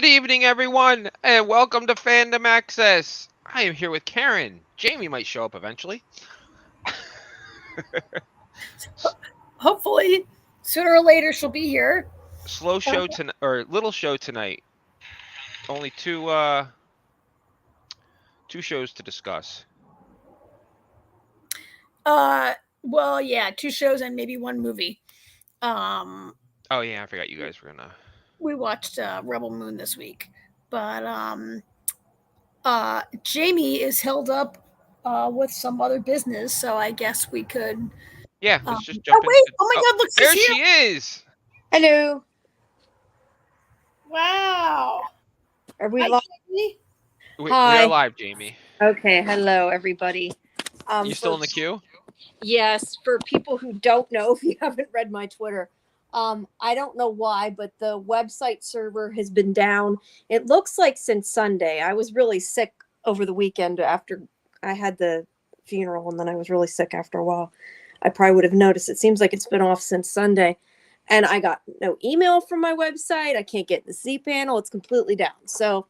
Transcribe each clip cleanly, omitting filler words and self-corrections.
evening, everyone, and welcome to Fandom Access. I am here with Karen. Jamie might show up eventually. Hopefully, sooner or later she'll be here. Slow show tonight, or little show tonight. Only two shows to discuss. Well, yeah, two shows and maybe one movie. Um, Oh yeah, I forgot you guys were gonna. we watched Rebel Moon this week, but Jamie is held up with some other business, so I guess we could. Yeah, let's just Oh jump into. wait! Oh my Oh, God! Look, she's there here! she is. Hello. Wow! Are we Hi, live? Jamie. We are Hi. live, Jamie. Okay. Hello, everybody. You still in the queue? Yes, for people who don't know, if you haven't read my Twitter, I don't know why, but the website server has been down. It looks like since Sunday. I was really sick over the weekend after I had the funeral, and then I was really sick after a while. I probably would have noticed. It seems like it's been off since Sunday. And I got no email from my website. I can't get the C panel. It's completely down. So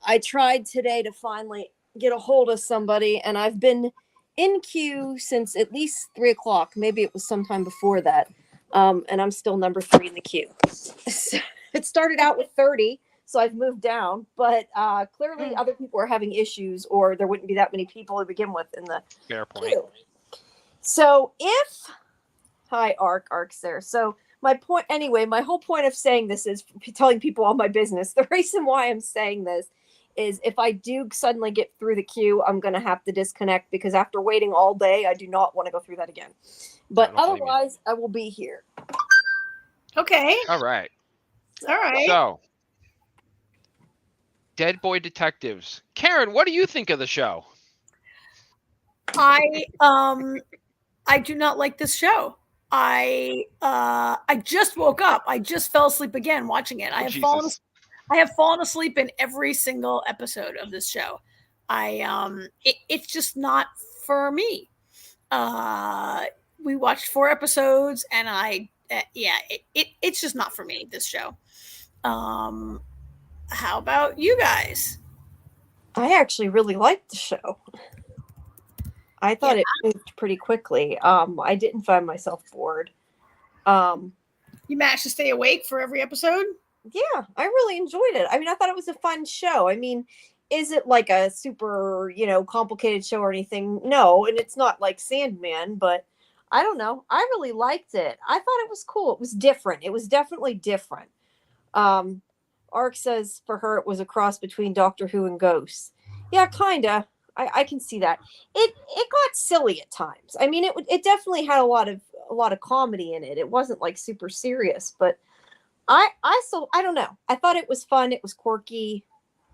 I tried today to finally get a hold of somebody, and I've been in queue since at least 3 o'clock. Maybe it was sometime before that. And I'm still number 3 in the queue. So it started out with 30, so I've moved down, but clearly other people are having issues, or there wouldn't be that many people to begin with in the Fair point. queue. So hi, Ark's there. So my point, anyway, my whole point of saying this is telling people all my business. The reason why I'm saying this is if I do suddenly get through the queue, I'm going to have to disconnect, because after waiting all day, I do not want to go through that again. But otherwise, I will be here. Okay. All right. All right. So, Dead Boy Detectives. Karen, what do you think of the show? I do not like this show. I just woke up. I just fell asleep again watching it. I have fallen asleep in every single episode of this show. It's just not for me. We watched 4 episodes, and it's just not for me, this show. How about you guys? I actually really liked the show. I thought it moved pretty quickly. I didn't find myself bored. You managed to stay awake for every episode? Yeah, I really enjoyed it. I mean, I thought it was a fun show. I mean, is it like a super, complicated show or anything? No, and it's not like Sandman, but I don't know. I really liked it. I thought it was cool. It was different. It was definitely different. Ark says for her it was a cross between Doctor Who and Ghosts. Yeah, kinda. I can see that. It got silly at times. I mean, it definitely had a lot of comedy in it. It wasn't like super serious, but I don't know. I thought it was fun. It was quirky.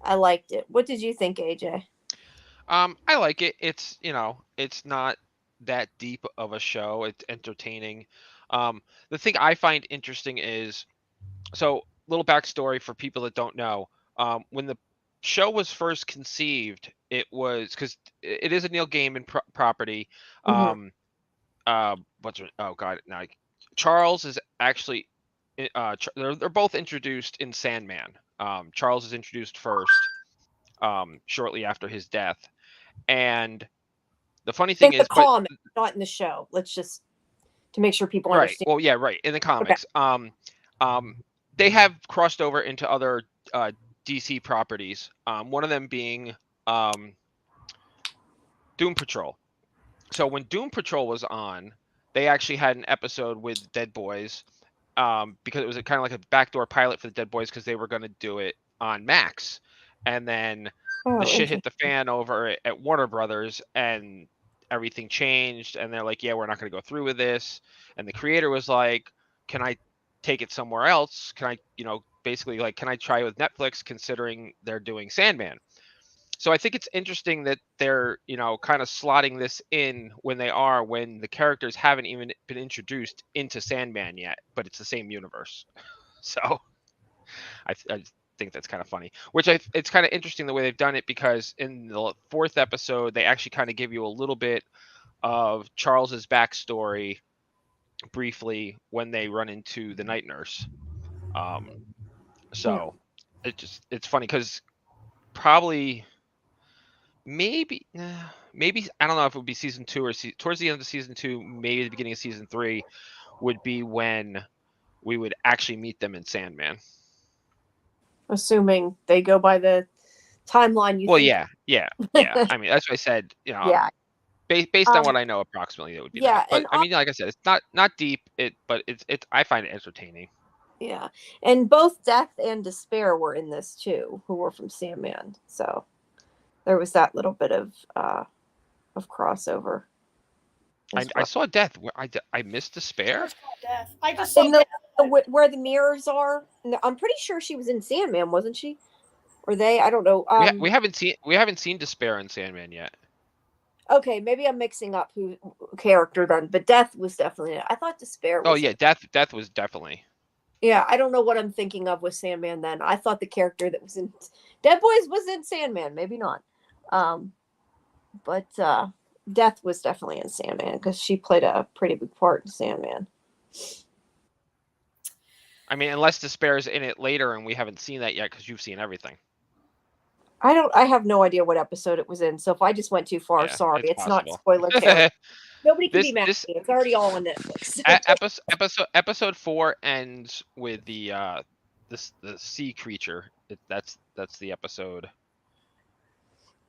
I liked it. What did you think, AJ? I like it. It's not that deep of a show. It's entertaining. The thing I find interesting is, so little backstory for people that don't know. When the show was first conceived, it was because it is a Neil Gaiman property. Mm-hmm. Oh God, now Charles is actually. They're both introduced in Sandman. Charles is introduced first, shortly after his death, and the funny thing In the is, comic, not in the show. Let's just to make sure people understand. Well, yeah, right. In the comics, they have crossed over into other DC properties. One of them being Doom Patrol. So when Doom Patrol was on, they actually had an episode with Dead Boys, because it was kind of like a backdoor pilot for the Dead Boys, because they were going to do it on Max, and then the shit hit the fan over at Warner Brothers, and everything changed, and they're like, yeah, we're not going to go through with this. And the creator was like, can I take it somewhere else? Can I, basically, like, can I try with Netflix, considering they're doing Sandman? So I think it's interesting that they're, kind of slotting this in when the characters haven't even been introduced into Sandman yet, but it's the same universe. So I think that's kind of funny, it's kind of interesting the way they've done it, because in the 4th episode, they actually kind of give you a little bit of Charles's backstory briefly when they run into the night nurse. So it's funny because probably maybe I don't know if it would be season 2 or towards the end of season 2, maybe the beginning of season 3 would be when we would actually meet them in Sandman. Assuming they go by the timeline you well, think. yeah. I mean, that's what I said. Yeah. Based on what I know, approximately it would be that. But I mean, like I said, it's not deep. But it's I find it entertaining. Yeah, and both Death and Despair were in this too, who were from Sandman. So there was that little bit of crossover. I saw Death. I missed Despair. Death. I just saw where the mirrors are. I'm pretty sure she was in Sandman, wasn't she? Or they? I don't know. We haven't seen Despair in Sandman yet. Okay, maybe I'm mixing up who character then, but Death was definitely in it. I thought Despair was. Oh yeah, Death was definitely. Yeah, I don't know what I'm thinking of with Sandman then. I thought the character that was in Dead Boys was in Sandman, maybe not. But Death was definitely in Sandman because she played a pretty big part in Sandman. I mean, unless Despair's in it later and we haven't seen that yet because you've seen everything. I have no idea what episode it was in, so if I just went too far, sorry. It's not spoiler territory. Nobody can be mad at me. It's already all on Netflix. Episode 4 ends with the sea creature. That's the episode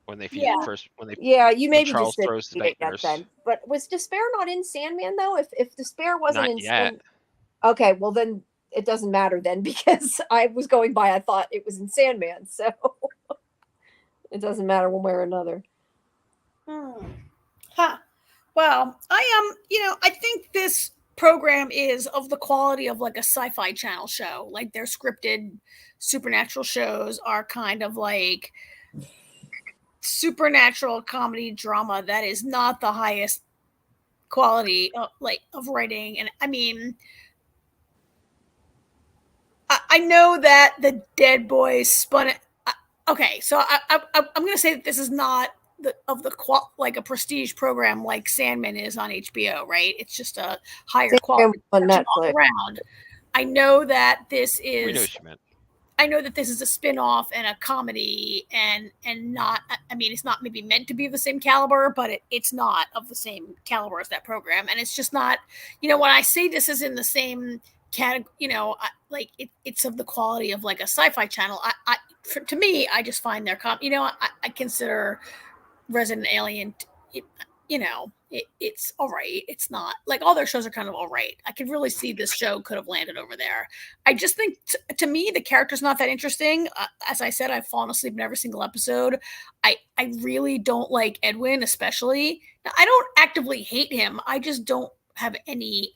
when they first you maybe Charles just throws the nightmares. Then. But was Despair not in Sandman though? If Despair wasn't not in yet. Okay, well then it doesn't matter then because I was going by I thought it was in Sandman, so it doesn't matter one way or another. Well, I think this program is of the quality of like a Sci-Fi Channel show. Like their scripted supernatural shows are kind of like supernatural comedy drama that is not the highest quality of writing. And I mean, I know that the Dead Boys spun it. Okay, so I'm going to say that this is not like a prestige program like Sandman is on HBO, right? It's just a higher quality on Netflix. Around. I know that this is. We know what you meant. I know that this is a spin-off and a comedy and not. I mean, it's not maybe meant to be of the same caliber, but it's not of the same caliber as that program, and it's just not. When I say this is in the same category, like it's of the quality of like a Sci-Fi Channel. To me, I just find their I consider Resident Alien, it's all right. It's not like all their shows are kind of all right. I could really see this show could have landed over there. I just think to me, the character's not that interesting. As I said, I've fallen asleep in every single episode. I really don't like Edwin, especially. Now, I don't actively hate him. I just don't have any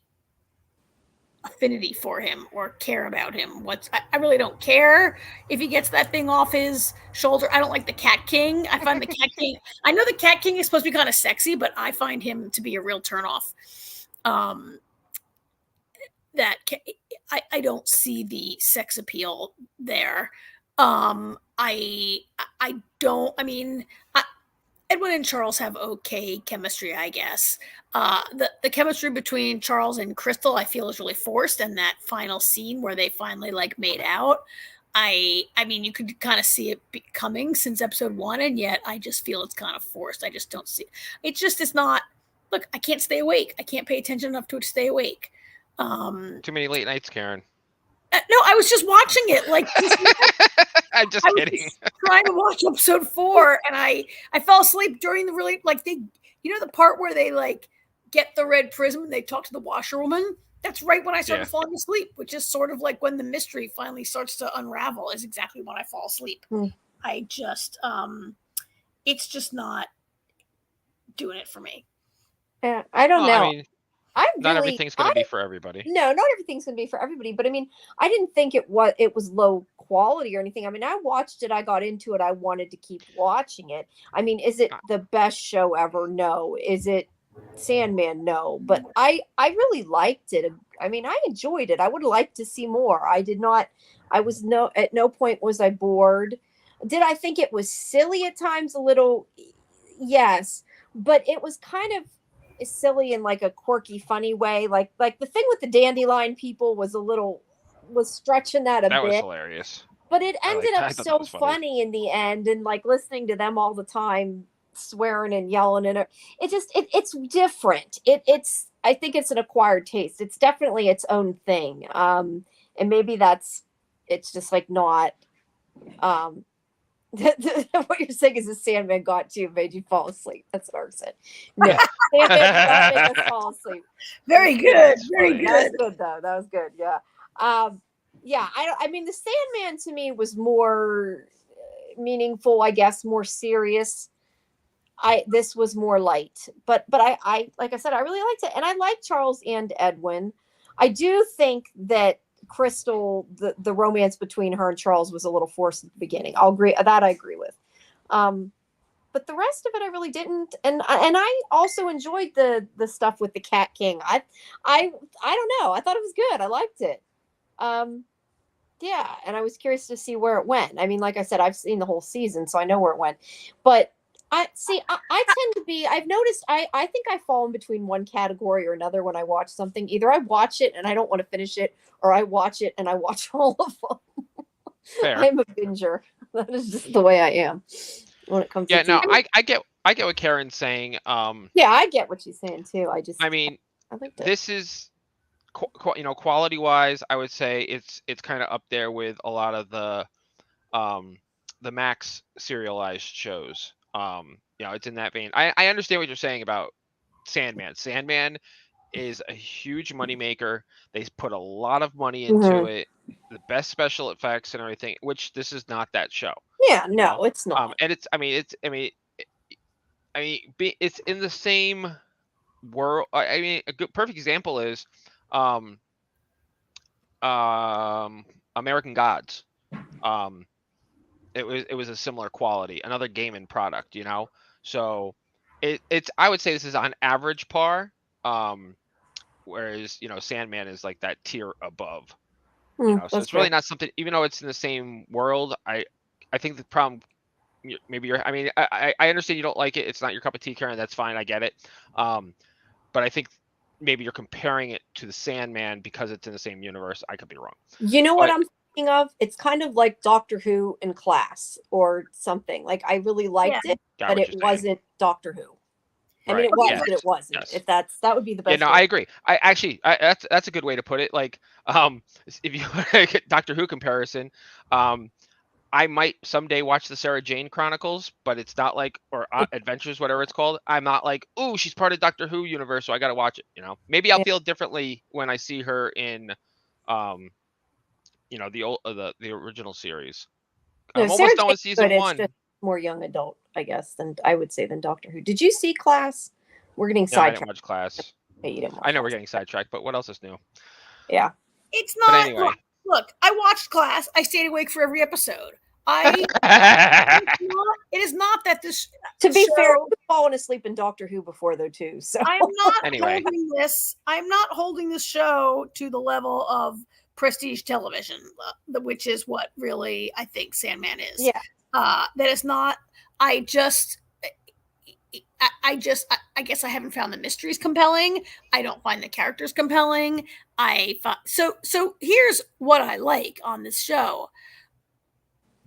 affinity for him or care about him. I really don't care if he gets that thing off his shoulder. I don't like the Cat King. I find the Cat King. I know the Cat King is supposed to be kind of sexy, but I find him to be a real turnoff. I don't see the sex appeal there. I don't. I mean, Edwin and Charles have okay chemistry, I guess. The chemistry between Charles and Crystal, I feel, is really forced. And that final scene where they finally like made out, I mean, you could kind of see it coming since episode 1, and yet I just feel it's kind of forced. I just don't see it. It's not. Look, I can't stay awake. I can't pay attention enough to it to stay awake. Too many late nights, Karen. No, I was just watching it. Like, I'm just kidding. Just trying to watch episode 4, and I fell asleep during the really like the part where they like get the red prism and they talk to the washerwoman. That's right when I started falling asleep, which is sort of like when the mystery finally starts to unravel. Is exactly when I fall asleep. I just it's just not doing it for me. Yeah, I don't know. I mean, not everything's going to be for everybody. No, not everything's going to be for everybody. But I mean, I didn't think it was low quality or anything. I mean, I watched it. I got into it. I wanted to keep watching it. I mean, is it the best show ever? No. Is it Sandman? No. But I really liked it. I mean, I enjoyed it. I would like to see more. I did not. At no point was I bored. Did I think it was silly at times? A little, yes. But it was kind of silly in like a quirky, funny way. Like the thing with the dandelion people was stretching that a bit. That was hilarious. But it ended up I thought so that was funny in the end, and like listening to them all the time swearing and yelling, and it's different. It's I think it's an acquired taste. It's definitely its own thing. And maybe it's just like not what you're saying is the Sandman got to you, made you fall asleep. That's what I said. No, Sandman did not make us fall asleep. Very good. Very That good. was good though. That was good. Yeah. Yeah. I mean, the Sandman to me was more meaningful, I guess, more serious. This was more light, but I like I said, I really liked it, and I like Charles and Edwin. I do think that Crystal, the romance between her and Charles was a little forced at the beginning. I agree with. But the rest of it I really didn't, and I also enjoyed the stuff with the Cat King. I don't know. I thought it was good. I liked it. Yeah, and I was curious to see where it went. I mean, like I said, I've seen the whole season, so I know where it went. But I tend to be, I've noticed I think I fall in between one category or another when I watch something. Either I watch it and I don't want to finish it, or I watch it and I watch all of them. Fair. I'm a binger. That is just the way I am when it comes to no, TV. I get what Karen's saying. Yeah, I get what she's saying too. I mean, I liked it. this is quality wise, I would say it's kind of up there with a lot of the Max serialized shows. It's in that vein. I understand what you're saying about Sandman. Sandman is a huge moneymaker. They put a lot of money into it. The best special effects and everything, which this is not that show. Yeah, no, it's not. And it's it's in the same world. I mean, a good perfect example is American Gods. It was a similar quality, another gaming product, So it's I would say this is on average par. Whereas Sandman is like that tier above. So it's really not something. Even though it's in the same world, I think the problem. Maybe you're. I mean, I understand you don't like it. It's not your cup of tea, Karen. That's fine. I get it. But I think maybe you're comparing it to the Sandman because it's in the same universe. I could be wrong. You know what I'm thinking of? It's kind of like Doctor Who in Class or something. Like I really liked it, but it wasn't Doctor Who. I mean, it was, but it wasn't. Yes. If that would be the best. Yeah, no, I agree. That's a good way to put it. Like, if you look at Doctor Who comparison, I might someday watch the Sarah Jane Chronicles, but it's not like, or Adventures, whatever it's called. I'm not like, ooh, she's part of Doctor Who universe, so I got to watch it. Maybe I'll feel differently when I see her in, the old, the original series. I'm almost done with season 1. It's more young adult, I guess, than I would say than Doctor Who. Did you see Class? We're getting sidetracked. I didn't watch Class. Yeah, you didn't watch I know Class. We're getting sidetracked, but what else is new? Yeah. It's not. But anyway. Look, I watched Class. I stayed awake for every episode. It is not that this. To be fair, I've fallen asleep in Doctor Who before, though, too. So I'm not holding this. I'm not holding this show to the level of prestige television, which is what really I think Sandman is. Yeah. That is not. I guess I haven't found the mysteries compelling. I don't find the characters compelling. So here's what I like on this show.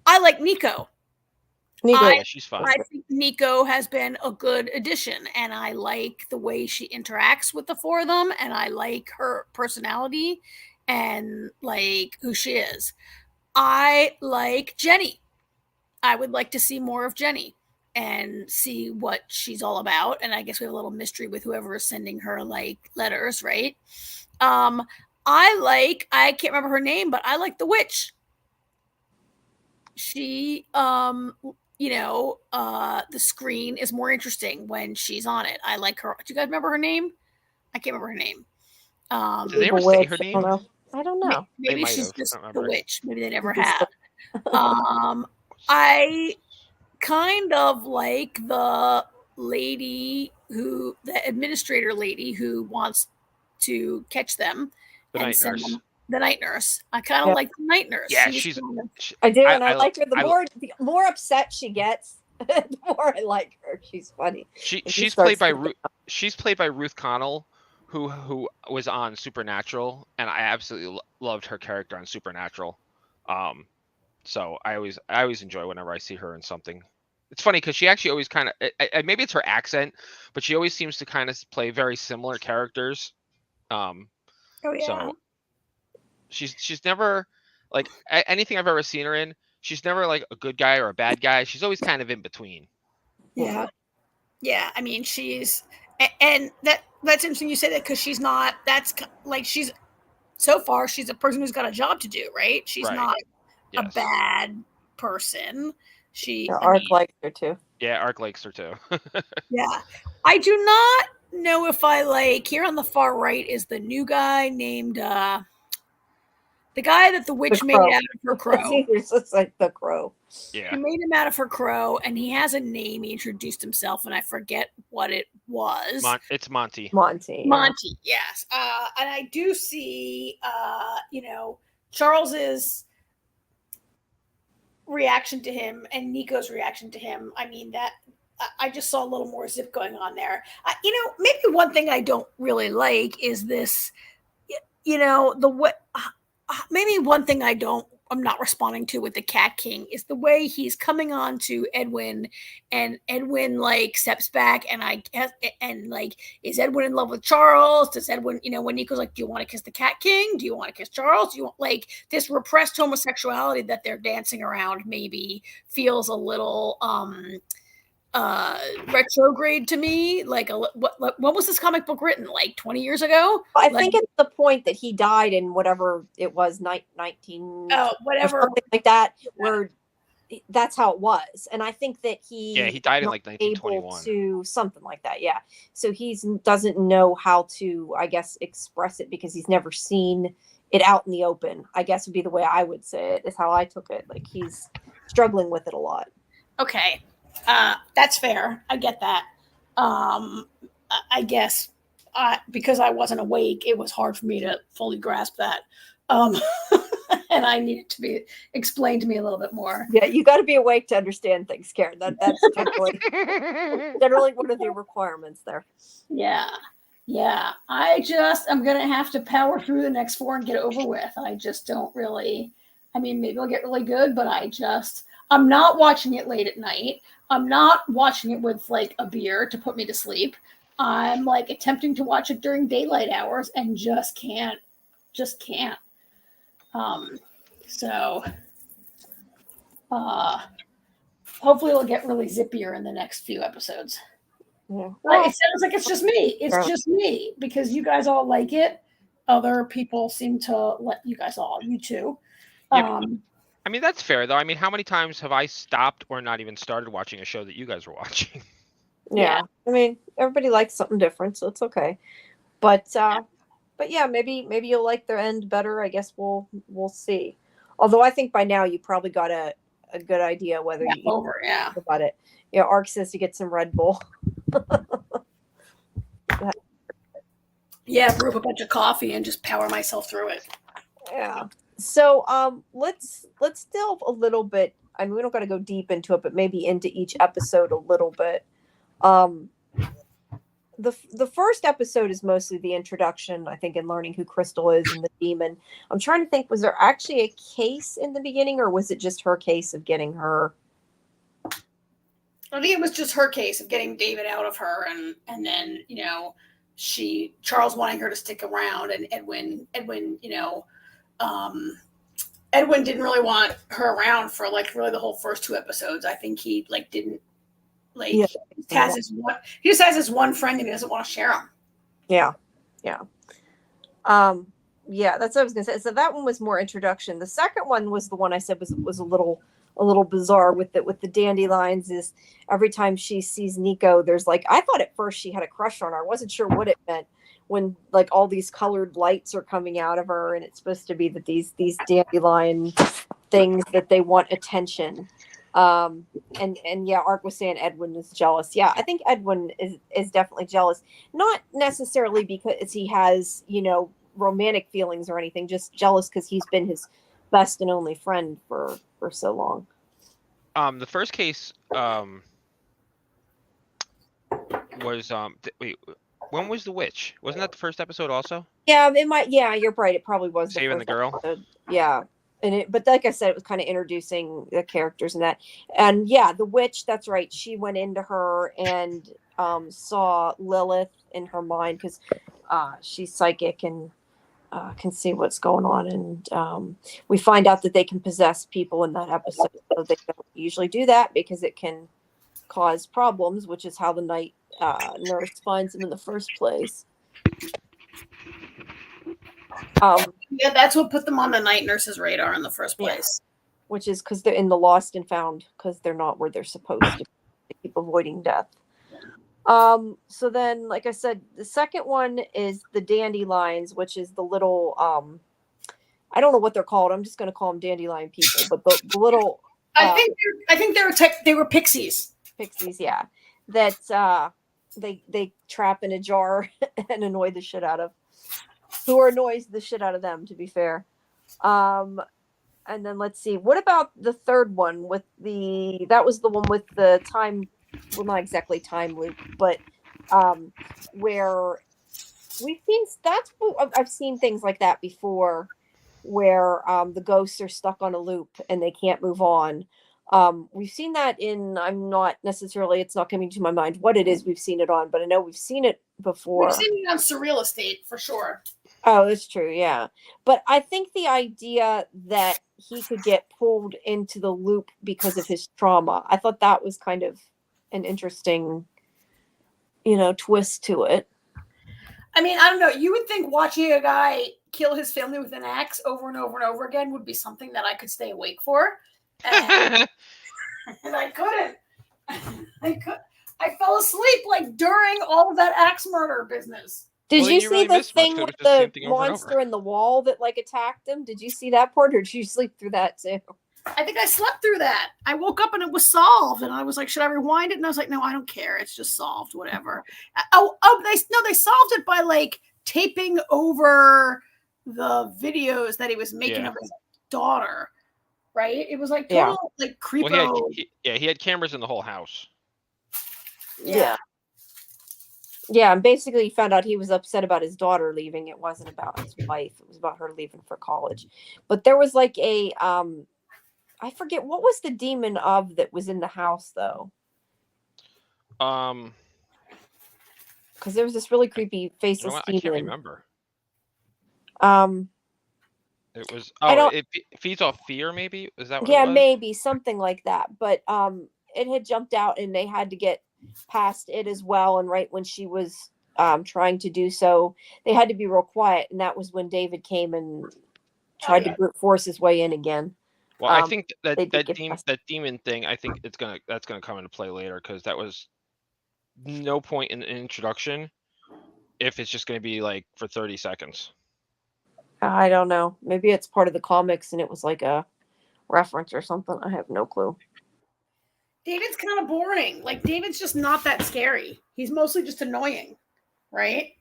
I like Nico. Yeah, she's fun. I think Nico has been a good addition, and I like the way she interacts with the four of them, and I like her personality and like who she is. I like Jenny. I would like to see more of Jenny and see what she's all about. And I guess we have a little mystery with whoever is sending her like letters, right? I can't remember her name, but I like the witch. She, the screen is more interesting when she's on it. I like her. Do you guys remember her name? I can't remember her name. Did they ever say her name? I don't know. Maybe she's just the witch. Maybe they never have. I kind of like the administrator lady who wants to catch them and send them. The night nurse. I kind of like the night nurse. Yeah, I do, and I like her. The more upset she gets, the more I like her. She's funny. She's played by Ruth Connell, who was on Supernatural, and I absolutely loved her character on Supernatural. So I always enjoy whenever I see her in something. It's funny because she actually always kind of, maybe it's her accent, but she always seems to kind of play very similar characters. Oh yeah. So she's never like anything I've ever seen her in. She's never like a good guy or a bad guy. She's always kind of in between. Yeah. Yeah. I mean, she's, and that's interesting you say that because she's not. That's like she's so far she's a person who's got a job to do, right? She's not a bad person. She Ark likes her too. Yeah, Ark likes her too. Yeah. I do not know if I like here on the far right is the new guy named the guy that the witch made out of her crow. It's just like the crow. Yeah. He made him out of her crow, and he has a name. He introduced himself, and I forget what it was. It's Monty. Monty, yes. And I do see, Charles's reaction to him and Nico's reaction to him. I mean, that I just saw a little more zip going on there. Maybe one thing I don't really like is this, maybe one thing I'm not responding to with the Cat King is the way he's coming on to Edwin, and Edwin like steps back, and is Edwin in love with Charles? Does Edwin, when Nico's like, do you want to kiss the Cat King? Do you want to kiss Charles? Do you want, like, this repressed homosexuality that they're dancing around maybe feels a little retrograde to me. Like, when was this comic book written? Like 20 years ago? I think it's the point that he died in whatever it was, 19 whatever, something like that, where that's how it was. And I think that he died in like 1921 to something like that. Yeah, so he doesn't know how to, I guess, express it because he's never seen it out in the open, I guess would be the way I would say it, is how I took it. Like, he's struggling with it a lot. Okay. That's fair. I get that. I guess because I wasn't awake, it was hard for me to fully grasp that. And I needed to be explained to me a little bit more. Yeah, you got to be awake to understand things, Karen. That's generally one of the requirements there. Yeah. I'm going to have to power through the next 4 and get it over with. I just don't really, maybe I'll get really good, but I'm not watching it late at night. I'm not watching it with like a beer to put me to sleep. I'm like attempting to watch it during daylight hours and just can't. So hopefully it'll get really zippier in the next few episodes. Yeah. Well, it sounds like it's just me. It's just me because you guys all like it. Other people seem to let you too. Yeah, that's fair, though. How many times have I stopped or not even started watching a show that you guys were watching? Yeah. Everybody likes something different, so it's okay. But yeah, maybe you'll like their end better. I guess we'll see. Although I think by now you probably got a good idea whether you eat about it. Yeah, Ark says to get some Red Bull. Yeah, brew up a bunch of coffee and just power myself through it. Yeah. So let's delve a little bit. We don't got to go deep into it, but maybe into each episode a little bit. The first episode is mostly the introduction, I think, and learning who Crystal is and the demon. I'm trying to think, was there actually a case in the beginning, or was it just her case of getting her? I think it was just her case of getting David out of her, and then Charles wanting her to stick around, and Edwin Edwin didn't really want her around for like really the whole first 2 episodes. I think he didn't he just has his one friend and he doesn't want to share him. Yeah. That's what I was gonna say. So that one was more introduction. The second one was the one I said was a little bizarre with the dandelions. Is every time she sees Nico, there's like, I thought at first she had a crush on her. I wasn't sure what it meant when like all these colored lights are coming out of her, and it's supposed to be that these dandelion things that they want attention. And yeah, Ark was saying Edwin is jealous. Yeah, I think Edwin is definitely jealous. Not necessarily because he has, romantic feelings or anything, just jealous because he's been his best and only friend for so long. The first case was wait, when was the witch? Wasn't that the first episode also? Yeah, it might. Yeah, you're right. It probably was Saving the girl. Episode. Yeah. But like I said, it was kind of introducing the characters and that. And yeah, the witch, that's right. She went into her and saw Lilith in her mind because she's psychic and can see what's going on. And we find out that they can possess people in that episode. So they don't usually do that because it can cause problems, which is how the night nurse finds them in the first place. Yeah, that's what put them on the night nurse's radar in the first place. Yeah. Which is because they're in the lost and found because they're not where they're supposed to be. They keep avoiding death. So then, like I said, the second one is the dandelions, which is the little I don't know what they're called. I'm just going to call them dandelion people, but the little I think they were pixies. Pixies, yeah. That they trap in a jar and annoy the shit out of. Who annoys the shit out of them, to be fair. And then let's see. What about the third one with that was the one with the time, well, not exactly time loop, but where we've seen, I've seen things like that before where the ghosts are stuck on a loop and they can't move on. We've seen that it's not coming to my mind what it is we've seen it on, but I know we've seen it before. We've seen it on Surreal Estate for sure. Oh, that's true, yeah. But I think the idea that he could get pulled into the loop because of his trauma, I thought that was kind of an interesting, twist to it. I mean, I don't know. You would think watching a guy kill his family with an axe over and over and over again would be something that I could stay awake for. And, and I couldn't. I fell asleep during all of that axe murder business. Did you see really the thing with the monster in the wall that attacked him? Did you see that part, or did you sleep through that too? I think I slept through that. I woke up and it was solved, and I was like, "Should I rewind it?" And I was like, "No, I don't care. It's just solved. Whatever." They solved it by taping over the videos that he was making of his daughter. Right? It was total creepo. Well, he had cameras in the whole house. Yeah. Yeah, and basically he found out he was upset about his daughter leaving. It wasn't about his wife. It was about her leaving for college. But there was I forget, what was the demon that was in the house, though? Because there was this really creepy faceless demon. I can't remember. It was, it feeds off fear, maybe? Is that what it was? Yeah, maybe, something like that. But it had jumped out, and they had to get past it as well, and right when she was trying to do so, they had to be real quiet, and that was when David came and tried to brute force his way in again. Well, I think that demon thing, I think that's gonna come into play later, because that was no point in the introduction if it's just gonna be for 30 seconds. I don't know. Maybe it's part of the comics and it was a reference or something. I have no clue. David's kind of boring. David's just not that scary. He's mostly just annoying, right?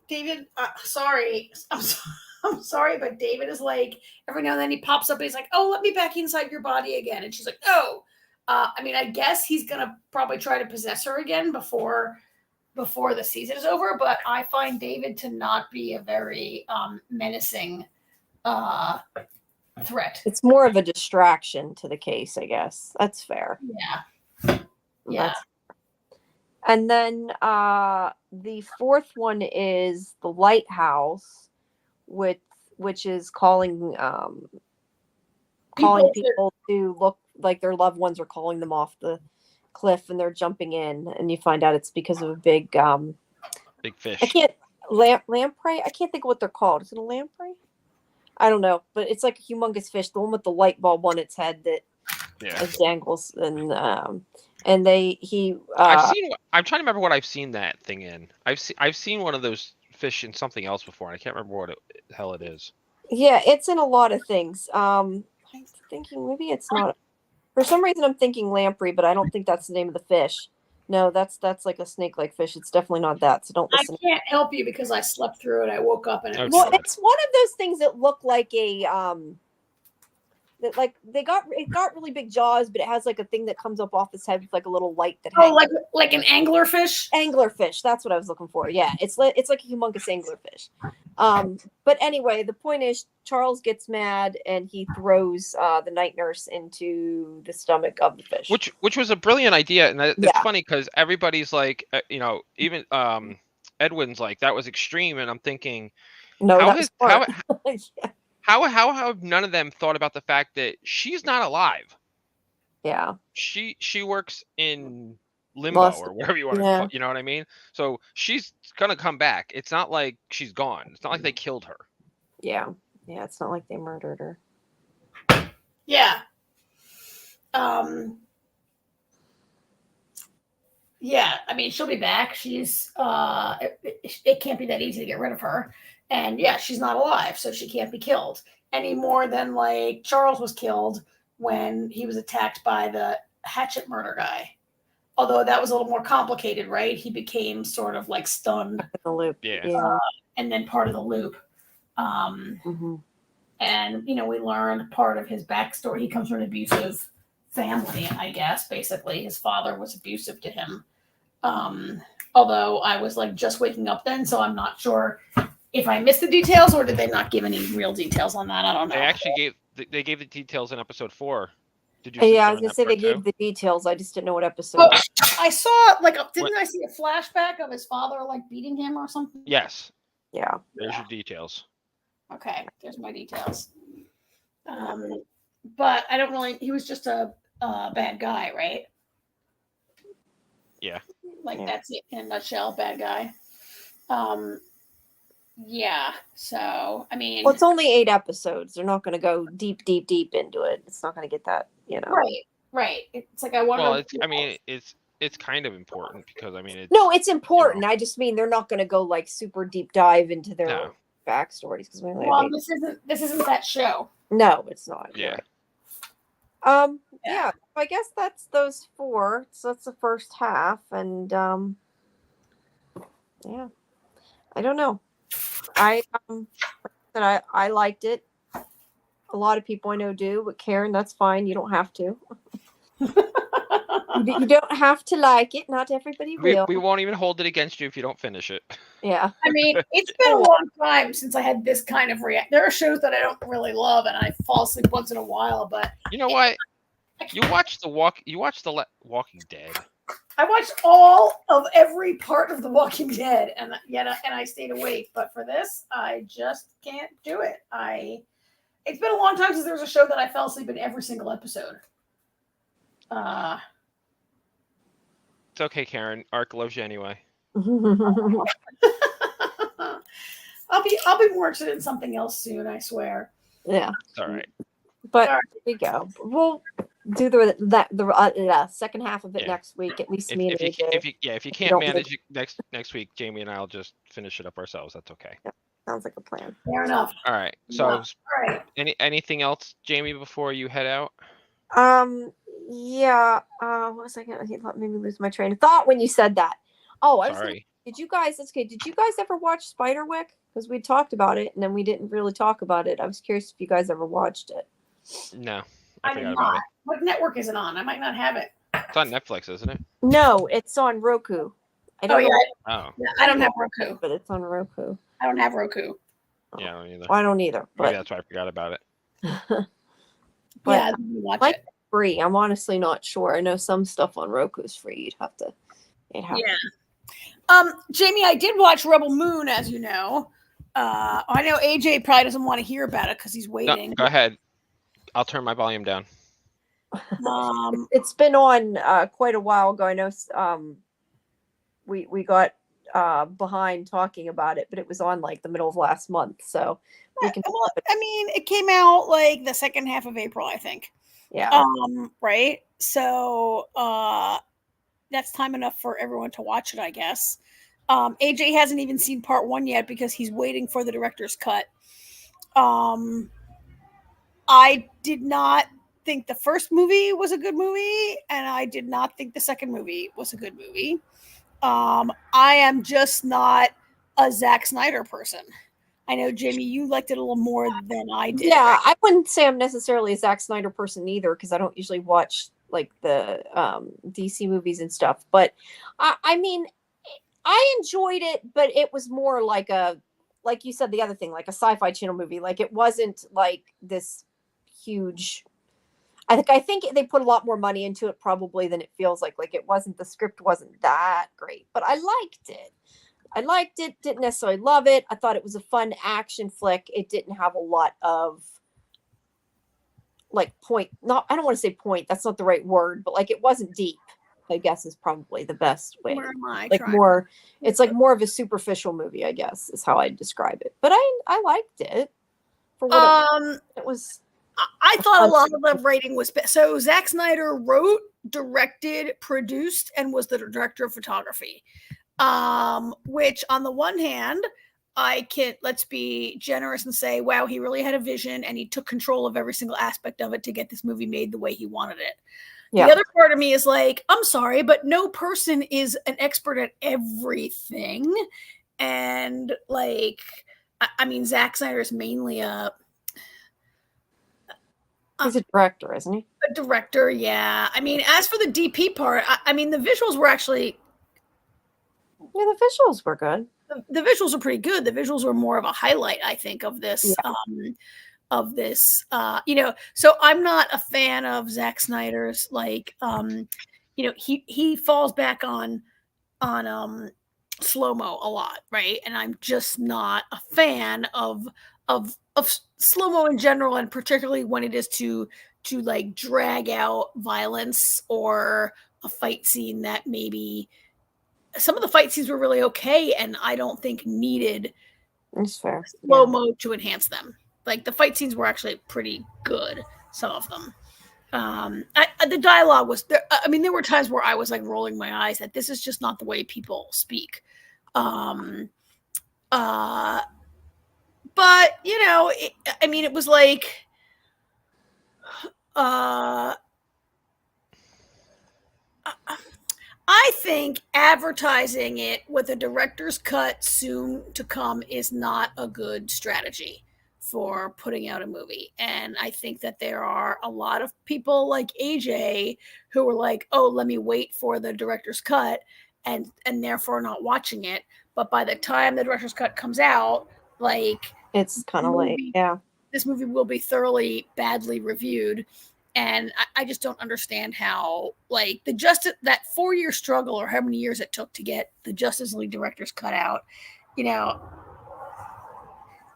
David, sorry. I'm sorry, but David is every now and then he pops up and he's like, "Oh, let me back inside your body again." And she's like, "No." I mean, I guess he's going to probably try to possess her again before the season is over, but I find David to not be a very menacing threat. It's more of a distraction to the case, I guess. That's fair. Yeah. And then the fourth one is the lighthouse, which is calling people to look like their loved ones are calling them off the cliff, and they're jumping in, and you find out it's because of a big fish. Lamprey. I can't think of what they're called. Is it a lamprey? I don't know, but it's like a humongous fish, the one with the light bulb on its head that dangles, and I'm trying to remember what I've seen that thing in. I've seen one of those fish in something else before, and I can't remember what the hell it is. Yeah, it's in a lot of things. I'm thinking maybe it's not. For some reason, I'm thinking lamprey, but I don't think that's the name of the fish. No, that's like a snake-like fish. It's definitely not that. So don't listen. I can't help you because I slept through it. I woke up and it's one of those things that look like a that it got really big jaws, but it has a thing that comes up off its head with a little light that. Oh, like an anglerfish. Anglerfish. That's what I was looking for. Yeah, it's like a humongous anglerfish. But anyway, the point is Charles gets mad and he throws the night nurse into the stomach of the fish. Which was a brilliant idea, and it's funny because everybody's like, even Edwin's like, that was extreme, and I'm thinking, no, how have none of them thought about the fact that she's not alive? Yeah, she works in limbo or wherever you want to call, you know what I mean? So she's gonna come back. It's not like she's gone. It's not like they killed her. Yeah, it's not like they murdered her. Yeah. Yeah, I mean, she'll be back. She's it can't be that easy to get rid of her. And yeah, she's not alive, so she can't be killed any more than like Charles was killed when he was attacked by the hatchet murder guy. Although that was a little more complicated, right? He became sort of like stunned. The loop. Yeah. And then part of the loop. And, we learned part of his backstory. He comes from an abusive family, I guess, basically. His father was abusive to him. Although I was like just waking up then, so I'm not sure if I missed the details or did they not give any real details on that? I don't know. They actually gave the details in episode 4. Did you? Yeah, I was gonna say they gave the details. I just didn't know what episode. Oh, I saw didn't I see a flashback of his father like beating him or something? Yes. Yeah. There's your details. Okay, there's my details. But I don't really. He was just a bad guy, right? Yeah. That's it in a nutshell, bad guy. Yeah. So I mean, well, it's only 8 episodes. They're not going to go deep into it. It's not going to get that, Right. It's like I wonder. Well, it's kind of important because no, it's important. I just mean they're not going to go like super deep dive into their backstories because this isn't that show. No, it's not. Yeah. Yeah. I guess that's those 4. So that's the first half, and yeah, I don't know. I liked it. A lot of people I know do, but Karen, that's fine. You don't have to. You don't have to like it. Not everybody will. We won't even hold it against you if you don't finish it. Yeah. I mean, it's been a long time since I had this kind of react. There are shows that I don't really love, and I fall asleep once in a while. But you know what? You watched the Walking Dead. I watched all of every part of The Walking Dead, and I stayed awake. But for this, I just can't do it. It's been a long time since there was a show that I fell asleep in every single episode. It's okay, Karen. Ark loves you anyway. I'll be more interested in something else soon, I swear. Yeah. It's all right. But there we go. We'll do the second half of it next week. At least me and AJ. If you can't manage it next week, Jamie and I'll just finish it up ourselves. That's okay. Yeah, sounds like a plan. Fair enough. All right. So, all right. Anything else, Jamie, before you head out? Yeah. What was I gonna? Let me lose my train of thought when you said that. Oh, Sorry. Did you guys ever watch Spiderwick? Because we talked about it and then we didn't really talk about it. I was curious if you guys ever watched it. No, I forgot about it. What network is it on? I might not have it. It's on Netflix, isn't it? No, it's on Roku. I don't have Roku. But it's on Roku. I don't have Roku. Yeah, I don't either. Well, I don't either. But maybe that's why I forgot about it. Yeah, watch it. Free. I'm honestly not sure. I know some stuff on Roku is free. You'd have to. Yeah. Jamie, I did watch Rebel Moon, as you know. I know AJ probably doesn't want to hear about it because he's waiting. No, go ahead. I'll turn my volume down. It's been on quite a while ago. I know we got behind talking about it, but it was on like the middle of last month. So we can. Well, I mean, it came out like the second half of April, I think. Yeah. Right. So that's time enough for everyone to watch it, I guess. AJ hasn't even seen part 1 yet because he's waiting for the director's cut. I did not think the first movie was a good movie, and I did not think the second movie was a good movie. I am just not a Zack Snyder person. I know, Jamie, you liked it a little more than I did. Yeah, I wouldn't say I'm necessarily a Zack Snyder person either because I don't usually watch like the DC movies and stuff. But I mean, I enjoyed it, but it was more like a like you said, the other thing, like a Sci-Fi Channel movie, like it wasn't like this huge. I think they put a lot more money into it probably than it feels like. Like it wasn't, the script wasn't that great, but I liked it. Didn't necessarily love it. I thought it was a fun action flick. It didn't have a lot of like point. Not, I don't want to say point. That's not the right word, but like it wasn't deep, I guess is probably the best way. Where am I? Like more, it's like more of a superficial movie, I guess is how I describe it. But I liked it for what it was. I thought a lot of the writing was so Zack Snyder wrote, directed, produced, and was the director of photography. Which on the one hand, let's be generous and say, wow, he really had a vision and he took control of every single aspect of it to get this movie made the way he wanted it. Yeah. The other part of me is like, I'm sorry, but no person is an expert at everything. And like, I mean, Zack Snyder is mainly he's a director, isn't he? A director, yeah. I mean, as for the DP part, I mean, the visuals were actually... Yeah, the visuals were good. The visuals are pretty good. The visuals were more of a highlight, I think, of this, so I'm not a fan of Zack Snyder's, like, he falls back on slow-mo a lot, right? And I'm just not a fan of slow-mo in general, and particularly when it is to like drag out violence or a fight scene that maybe some of the fight scenes were really okay and I don't think needed slow-mo to enhance them. Like the fight scenes were actually pretty good, some of them. The dialogue was there. I mean, there were times where I was like rolling my eyes that this is just not the way people speak. But it was like, I think advertising it with a director's cut soon to come is not a good strategy for putting out a movie. And I think that there are a lot of people like AJ who were like, oh, let me wait for the director's cut and therefore not watching it. But by the time the director's cut comes out, like it's kind of late. Yeah. This movie will be thoroughly badly reviewed. And I just don't understand how, like, that 4-year struggle or how many years it took to get the Justice League director's cut out,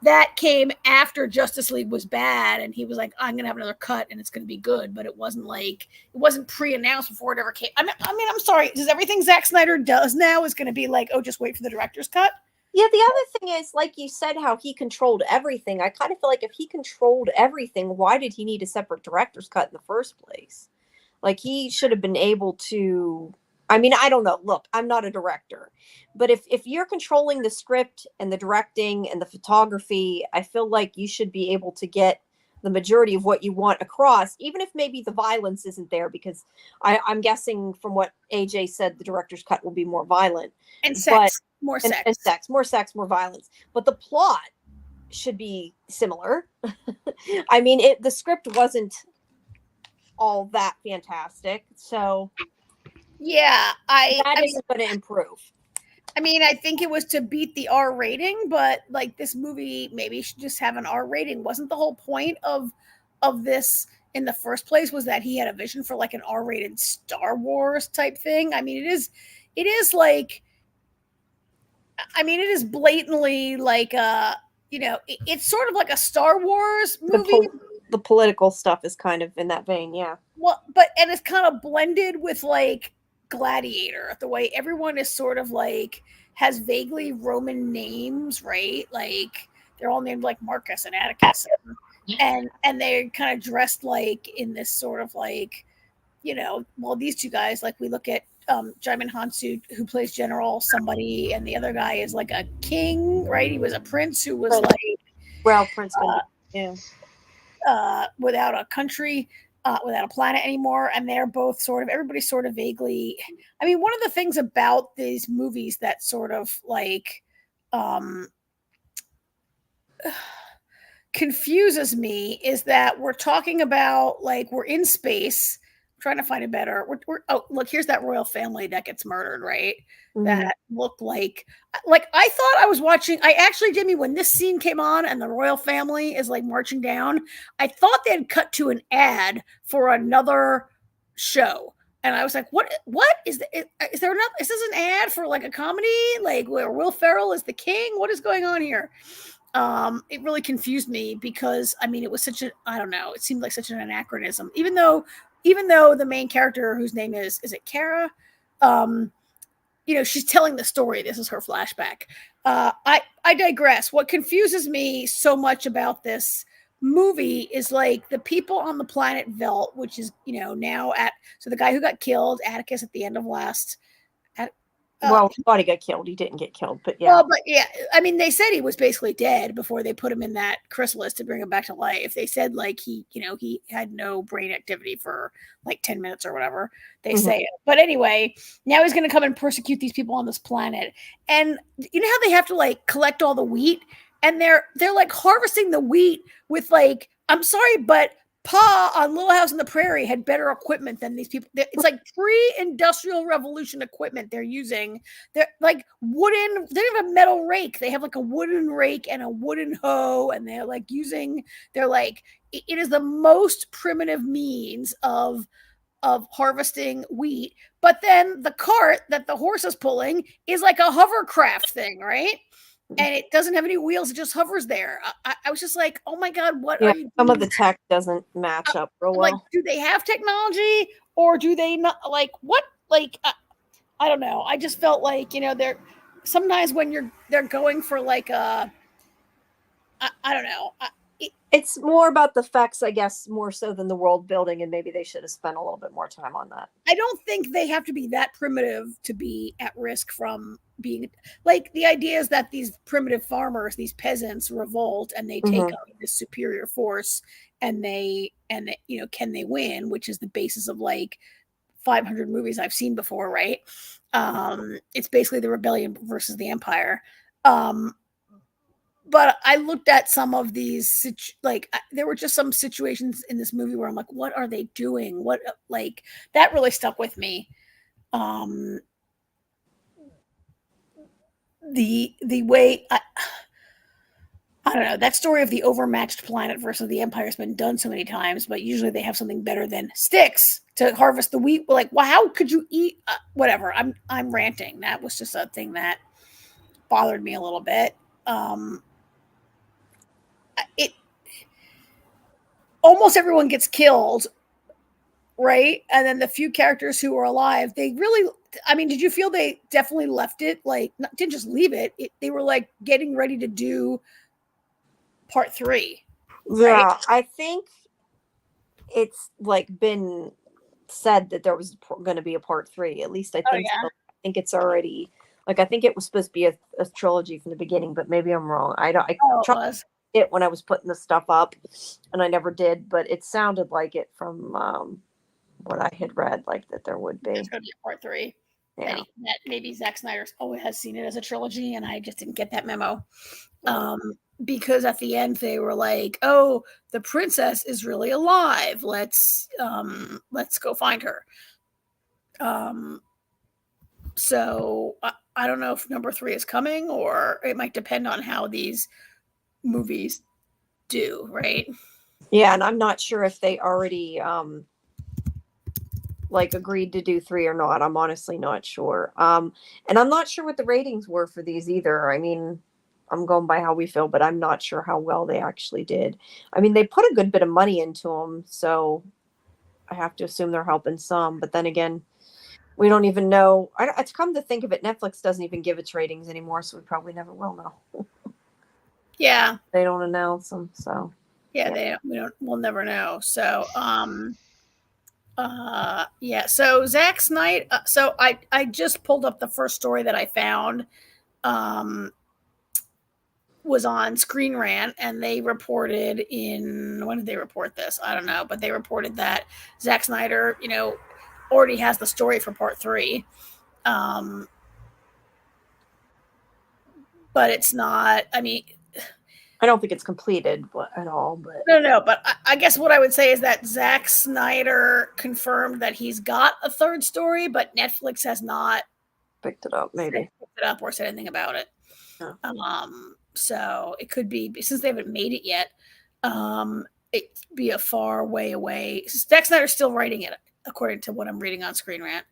that came after Justice League was bad. And he was like, I'm going to have another cut and it's going to be good. But it wasn't pre-announced before it ever came. I mean, I'm sorry. Does everything Zack Snyder does now is going to be like, oh, just wait for the director's cut? Yeah, the other thing is, like you said, how he controlled everything. I kind of feel like if he controlled everything, why did he need a separate director's cut in the first place? Like, he should have been able to... I mean, I don't know. Look, I'm not a director. But if you're controlling the script and the directing and the photography, I feel like you should be able to get the majority of what you want across, even if maybe the violence isn't there, because I'm guessing from what AJ said, the director's cut will be more violent. And sex. More sex, more violence. But the plot should be similar. I mean, the script wasn't all that fantastic. So yeah, that isn't going to improve. I mean, I think it was to beat the R rating, but like this movie maybe should just have an R rating. Wasn't the whole point of this in the first place was that he had a vision for like an R-rated Star Wars type thing? I mean, it is like, I mean, it is blatantly like it's sort of like a Star Wars movie. The political stuff is kind of in that vein, yeah. Well, and it's kind of blended with like Gladiator, the way everyone is sort of like has vaguely Roman names, right? Like they're all named like Marcus and Atticus, and they're kind of dressed like in this sort of like, these two guys, like we look at Jaimin Hansu, who plays General somebody, and the other guy is like a king, right? He was a prince who was Prince, without a country, without a planet anymore, and they're both everybody's sort of vaguely. I mean, one of the things about these movies that sort of like confuses me is that we're talking about like we're in space. trying to find a better. Oh, look, here's that royal family that gets murdered, right? That looked like I thought I was watching. I actually, Jimmy, when this scene came on and the royal family is like marching down, I thought they had cut to an ad for another show. And I was like, what is there not, is this an ad for like a comedy, like where Will Ferrell is the king? What is going on here? It really confused me because I mean, it was such a, I don't know, it seemed like such an anachronism, even though the main character, whose name is it Kara? You know, she's telling the story. This is her flashback. I digress. What confuses me so much about this movie is like the people on the planet Velt, which is, you know, now so the guy who got killed, Atticus, at the end of last. Well, he thought he got killed. He didn't get killed, but yeah. Well, but yeah, I mean, they said he was basically dead before they put him in that chrysalis to bring him back to life. They said like he had no brain activity for like 10 minutes or whatever they say it. But anyway, now he's going to come and persecute these people on this planet. And you know how they have to like collect all the wheat, and they're like harvesting the wheat with like, I'm sorry, but Pa on Little House on the Prairie had better equipment than these people. It's like pre-industrial revolution equipment they're using. They're like wooden. They don't have a metal rake. They have like a wooden rake and a wooden hoe, and they're like using. They're like, it is the most primitive means of harvesting wheat. But then the cart that the horse is pulling is like a hovercraft thing, right? And it doesn't have any wheels. It just hovers there. I was just like, oh my God, what are you doing? Some of the tech doesn't match up real well. Like, do they have technology or do they not? Like, what? Like, I don't know. I just felt like, you know, they're sometimes when they're going for like I don't know. It's more about the effects, I guess, more so than the world building, and maybe they should have spent a little bit more time on that. I don't think they have to be that primitive to be at risk from being, like, the idea is that these primitive farmers, these peasants, revolt and they take on this superior force, and they you know, can they win, which is the basis of like 500 movies I've seen before, right? It's basically the rebellion versus the empire. But I looked at some of these, there were just some situations in this movie where I'm like, what are they doing? What, like, that really stuck with me. The way, I don't know, that story of the overmatched planet versus the empire has been done so many times, but usually they have something better than sticks to harvest the wheat. Like, well, how could you eat, whatever. I'm ranting. That was just a thing that bothered me a little bit. It almost everyone gets killed, right? And then the few characters who are alive, they really, I mean, did you feel they definitely left it, like, didn't just leave it, they were like getting ready to do part 3, right? Yeah, I think it's like been said that there was going to be a part 3, at least I think so. I think it's already, like, I think it was supposed to be a trilogy from the beginning, but maybe I'm wrong. I tried it when I was putting the stuff up, and I never did, but it sounded like it from what I had read, like that there would be. There's going to be a part 3. Yeah. That maybe Zack Snyder always has seen it as a trilogy, and I just didn't get that memo. Because at the end they were like, "Oh, the princess is really alive. Let's go find her." So I don't know if number 3 is coming, or it might depend on how these movies do, right? Yeah, and I'm not sure if they already like agreed to do 3 or not. I'm honestly not sure. And I'm not sure what the ratings were for these either. I mean, I'm going by how we feel, but I'm not sure how well they actually did. I mean, they put a good bit of money into them, so I have to assume they're helping some. But then again, we don't even know. It's come to think of it, Netflix doesn't even give its ratings anymore, so we probably never will know. Yeah, they don't announce them, so yeah. We'll never know. So yeah, so Zack Snyder, so I just pulled up the first story that I found, was on Screen Rant, and they reported when did they report this? I don't know, but they reported that Zack Snyder, you know, already has the story for part 3. But it's not, I mean, I don't think it's completed at all, but no. But I guess what I would say is that Zack Snyder confirmed that he's got a third story, but Netflix has not picked it up. Maybe picked it up or said anything about it. So it could be, since they haven't made it yet, it'd be a far way away. Zack Snyder's still writing it, according to what I'm reading on Screen Rant.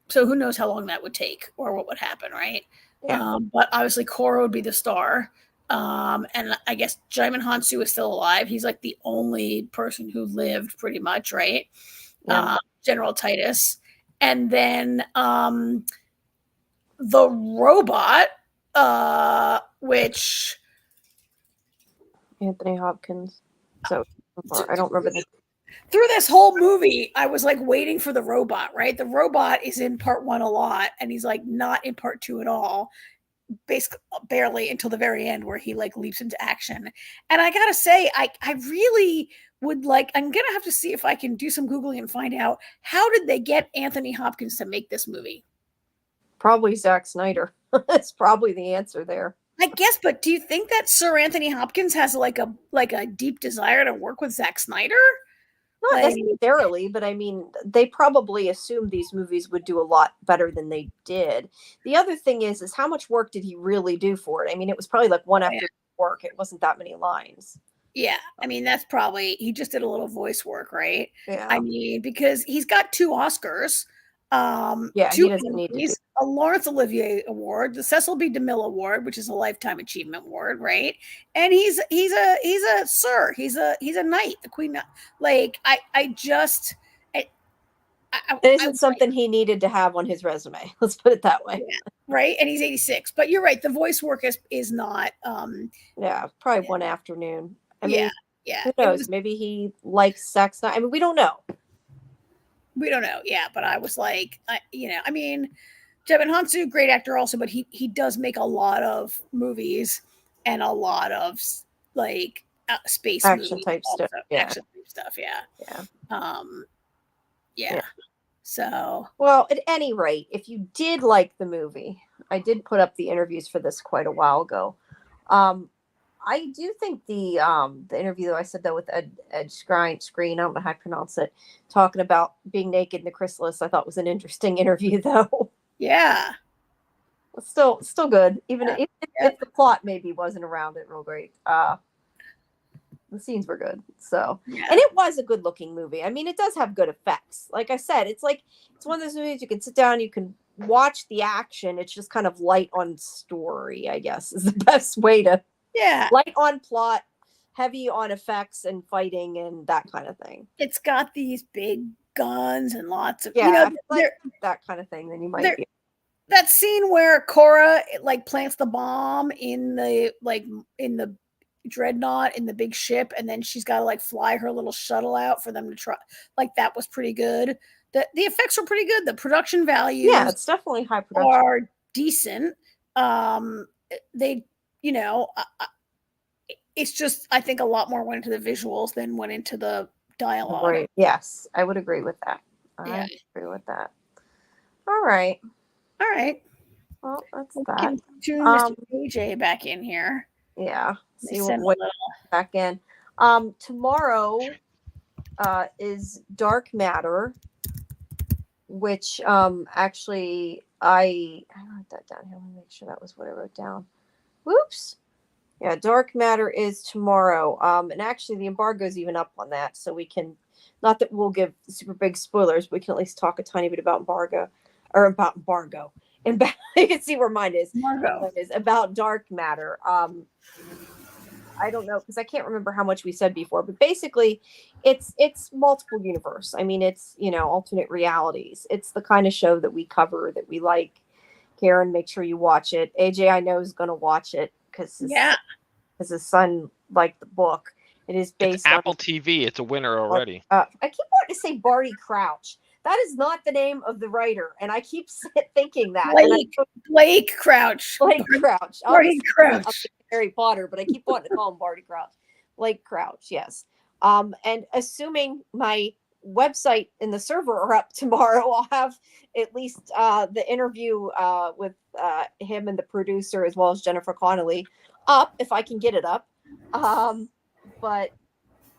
So who knows how long that would take or what would happen, right? Yeah. But obviously Korra would be the star. And I guess Jaimin Hansu is still alive. He's like the only person who lived, pretty much, right? Yeah. General Titus. And then the robot, which Anthony Hopkins. So I don't remember the. Through this whole movie, I was like waiting for the robot, right? The robot is in part 1 a lot, and he's like not in part 2 at all, basically barely until the very end where he like leaps into action. And I gotta say, I really would like, I'm gonna have to see if I can do some Googling and find out, how did they get Anthony Hopkins to make this movie? Probably Zack Snyder. That's probably the answer there. I guess, but do you think that Sir Anthony Hopkins has like a deep desire to work with Zack Snyder? Not necessarily, but I mean, they probably assumed these movies would do a lot better than they did. The other thing is how much work did he really do for it? I mean, it was probably like one after work. It wasn't that many lines. Yeah, I mean, that's probably, he just did a little voice work, right? Yeah. I mean, because he's got 2 Oscars. Yeah, 2 he doesn't need to do a Laurence Olivier Award, the Cecil B. DeMille Award, which is a Lifetime Achievement Award, right? And he's a sir, he's a knight, the Queen. Like it isn't something he needed to have on his resume. Let's put it that way. Yeah, right, and he's 86. But you're right, the voice work is not. Yeah, probably one afternoon. I mean, yeah. Who knows? Maybe he likes Zack Snyder. I mean, we don't know. We don't know, yeah, but I was like, I mean, Jaimin Hansu, great actor also, but he does make a lot of movies and a lot of like space action movies, type also. stuff. Yeah. Action type stuff, yeah. So, well, at any rate, if you did like the movie, I did put up the interviews for this quite a while ago. I do think the interview that I said that with Ed Screen, I don't know how to pronounce it, talking about being naked in the chrysalis, I thought was an interesting interview though. Yeah. It's still good, even if the plot maybe wasn't around it real great. The scenes were good. So, and it was a good looking movie. I mean, it does have good effects. Like I said, it's one of those movies you can sit down, you can watch the action. It's just kind of light on story, I guess, is the best way to. Yeah. Light on plot, heavy on effects and fighting and that kind of thing. It's got these big guns and lots of, that kind of thing, then you might be. That scene where Korra like plants the bomb in the dreadnought in the big ship, and then she's got to like fly her little shuttle out for them to try. Like, that was pretty good. The effects were pretty good. The production values, it's definitely high production, are decent. They, it's just, I think a lot more went into the visuals than went into the dialogue. Right. Yes, I would agree with that. I agree with that. All right. Well, that's that. Tune Mr. AJ back in here. Yeah. See what back in. Tomorrow is Dark Matter, which actually I wrote that down here. Let me make sure that was what I wrote down. Whoops. Yeah, Dark Matter is tomorrow. And actually the embargo is even up on that, so we can, not that we'll give super big spoilers, but we can at least talk a tiny bit about embargo. And you can see where mine is. Embargo is about Dark Matter. I don't know, because I can't remember how much we said before, but basically it's multiple universe. I mean, it's, alternate realities. It's the kind of show that we cover, that we like. Karen, make sure you watch it. AJ, I know, is going to watch it because his son liked the book. It is based on Apple TV. It's a winner already. I keep wanting to say Barty Crouch. That is not the name of the writer, and I keep thinking that. Blake Crouch. Blake Crouch. Barty Crouch. Harry Potter, but I keep wanting to call him Barty Crouch. Blake Crouch, yes. And assuming my website and the server are up tomorrow, I'll have at least the interview with him and the producer, as well as Jennifer Connelly, up if I can get it up. But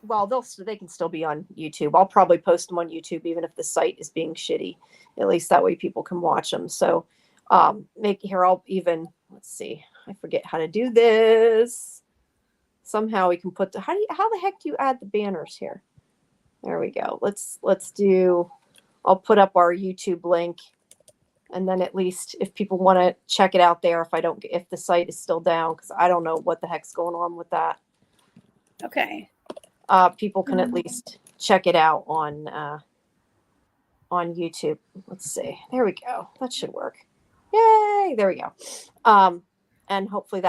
well, they can still be on YouTube. I'll probably post them on YouTube, even if the site is being shitty. At least that way people can watch them. So I'll even, let's see, I forget how to do this. Somehow we can put how the heck do you add the banners here? There we go. I'll put up our YouTube link, and then at least if people want to check it out there, if the site is still down, because I don't know what the heck's going on with that. Okay. People can at least check it out on YouTube. Let's see. There we go. That should work. Yay! There we go. And hopefully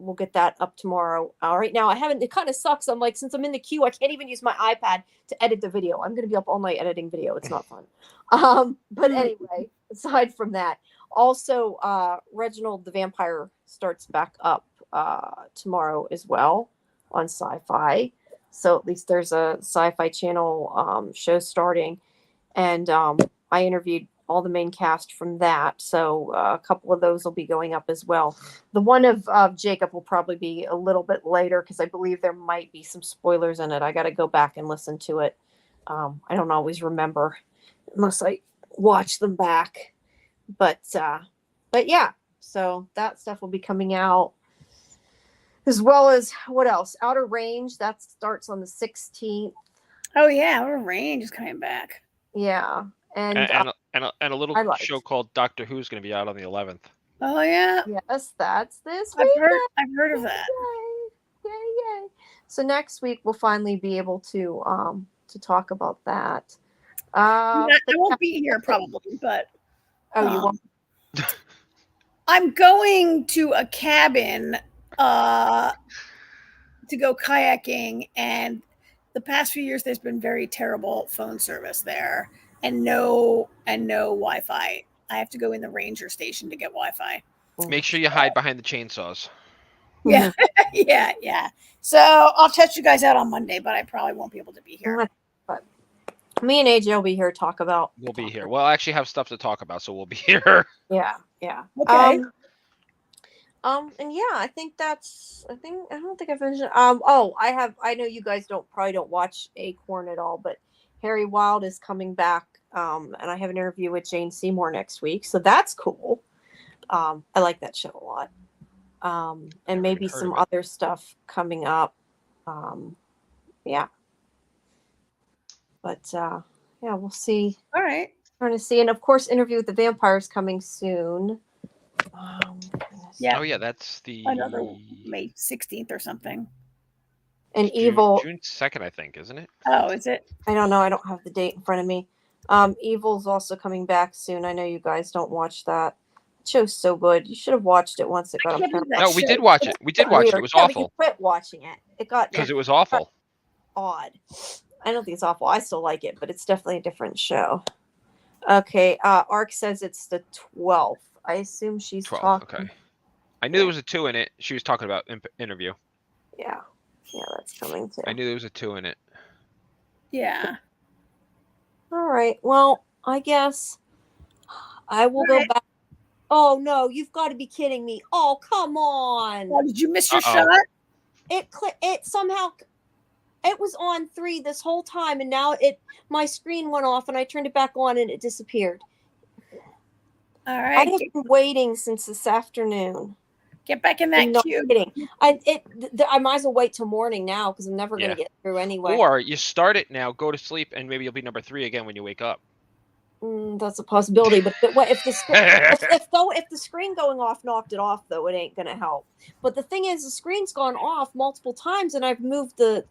we'll get that up tomorrow. Right now, it kind of sucks. I'm like, since I'm in the queue, I can't even use my iPad to edit the video. I'm going to be up all night editing video. It's not fun. But anyway, aside from that, also, Reginald the Vampire starts back up tomorrow as well on SciFi. So at least there's a SciFi channel show starting. And I interviewed all the main cast from that. So a couple of those will be going up as well. The one of Jacob will probably be a little bit later because I believe there might be some spoilers in it. I got to go back and listen to it. I don't always remember unless I watch them back. But yeah, so that stuff will be coming out. As well as what else? Outer Range, that starts on the 16th. Oh yeah, Outer Range is coming back. Yeah. And a little show called Doctor Who's going to be out on the 11th. Oh yeah. Yes, that's this week. I've heard of that. Yay. So next week we'll finally be able to talk about that. I won't be here probably, but you won't. I'm going to a cabin to go kayaking, and the past few years there's been very terrible phone service there and no Wi-Fi. I have to go in the ranger station to get Wi-Fi. Make sure you hide behind the chainsaws. Yeah. yeah. So I'll test you guys out on Monday, but I probably won't be able to be here. But me and AJ will be here to talk about. We'll be here. We'll actually have stuff to talk about, so we'll be here. Yeah. Okay. And yeah, I don't think I finished it. I know you guys probably don't watch Acorn at all, but Harry Wild is coming back. And I have an interview with Jane Seymour next week, so that's cool. I like that show a lot. And maybe some other stuff coming up. Yeah. But yeah, we'll see. All right. Trying to see, and of course, Interview with the Vampires coming soon. Yeah. Oh yeah, that's the another May 16th or something. And Evil June 2nd, I think, isn't it? Oh, is it? I don't know. I don't have the date in front of me. Evil's also coming back soon. I know you guys don't watch that. The show's so good. You should have watched it once it got up. No, we did watch it. We did watch it. It was awful. You quit watching it. Because it was awful. Odd. I don't think it's awful. I still like it, but it's definitely a different show. Okay. Ark says it's the 12th. I assume she's 12th, talking. okay. I knew there was a 2 in it. She was talking about interview. Yeah, that's coming too. I knew there was a 2 in it. Yeah. All right. Well, I guess I will go back. Oh no, you've got to be kidding me! Oh, come on! Oh, did you miss your shot? It somehow. It was on 3 this whole time, and now my screen went off, and I turned it back on, and it disappeared. All right. I have been waiting since this afternoon. Get back in that queue. Kidding. I might as well wait till morning now because I'm never going to get through anyway. Or you start it now, go to sleep, and maybe you'll be number 3 again when you wake up. That's a possibility, but if the screen going off knocked it off, though, it ain't going to help. But the thing is, the screen's gone off multiple times, and I've moved the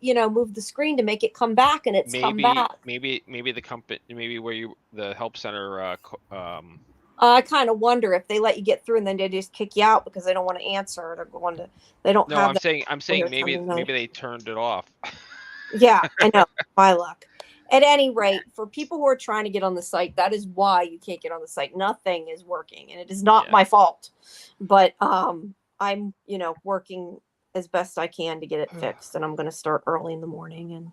screen to make it come back, and it's come back. Maybe the company, where the help center. I kind of wonder if they let you get through and then they just kick you out because they don't want to answer it or they don't. No, I'm saying maybe they turned it off. Yeah, I know. My luck. At any rate, for people who are trying to get on the site, that is why you can't get on the site. Nothing is working, and it is not my fault. But I'm working as best I can to get it fixed, and I'm going to start early in the morning and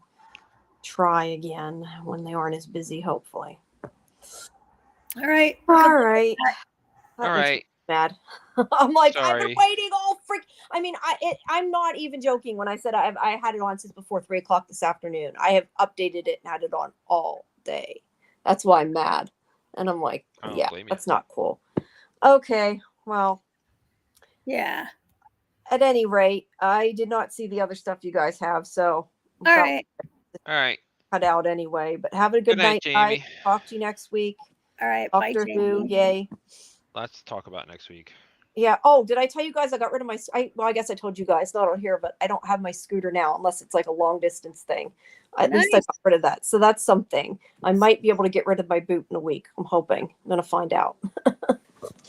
try again when they aren't as busy, hopefully. All right. All right. All right. Bad. I'm like, Sorry. I've been waiting all I mean, I'm not even joking when I said I had it on since before 3:00 this afternoon. I have updated it and had it on all day. That's why I'm mad. And I'm like, yeah, that's not cool. Okay, well. Yeah. At any rate, I did not see the other stuff you guys have, so all right. Cut out anyway. But have a good night, Jamie. guys. Talk to you next week. All right, Doctor Who, yay. Let's talk about next week. Yeah. Oh, did I tell you guys I got rid of my? Well, I guess I told you guys, not on here, but I don't have my scooter now unless it's like a long distance thing. At least I got rid of that, so that's something. I might be able to get rid of my boot in a week. I'm hoping. I'm gonna find out.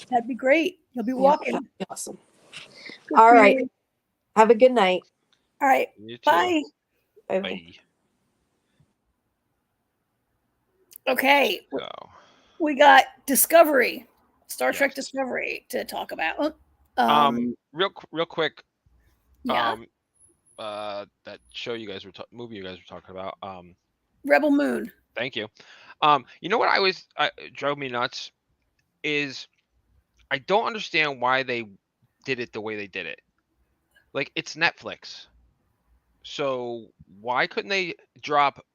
That'd be great. You'll be walking. Yeah, that'd be awesome. All right. Have a good night. All right. Bye. Bye. Okay. We got Discovery, Star Trek Discovery to talk about. Real quick. Yeah. That show you guys were movie you guys were talking about. Rebel Moon. Thank you. You know what drove me nuts is I don't understand why they did it the way they did it. Like, it's Netflix. So why couldn't they drop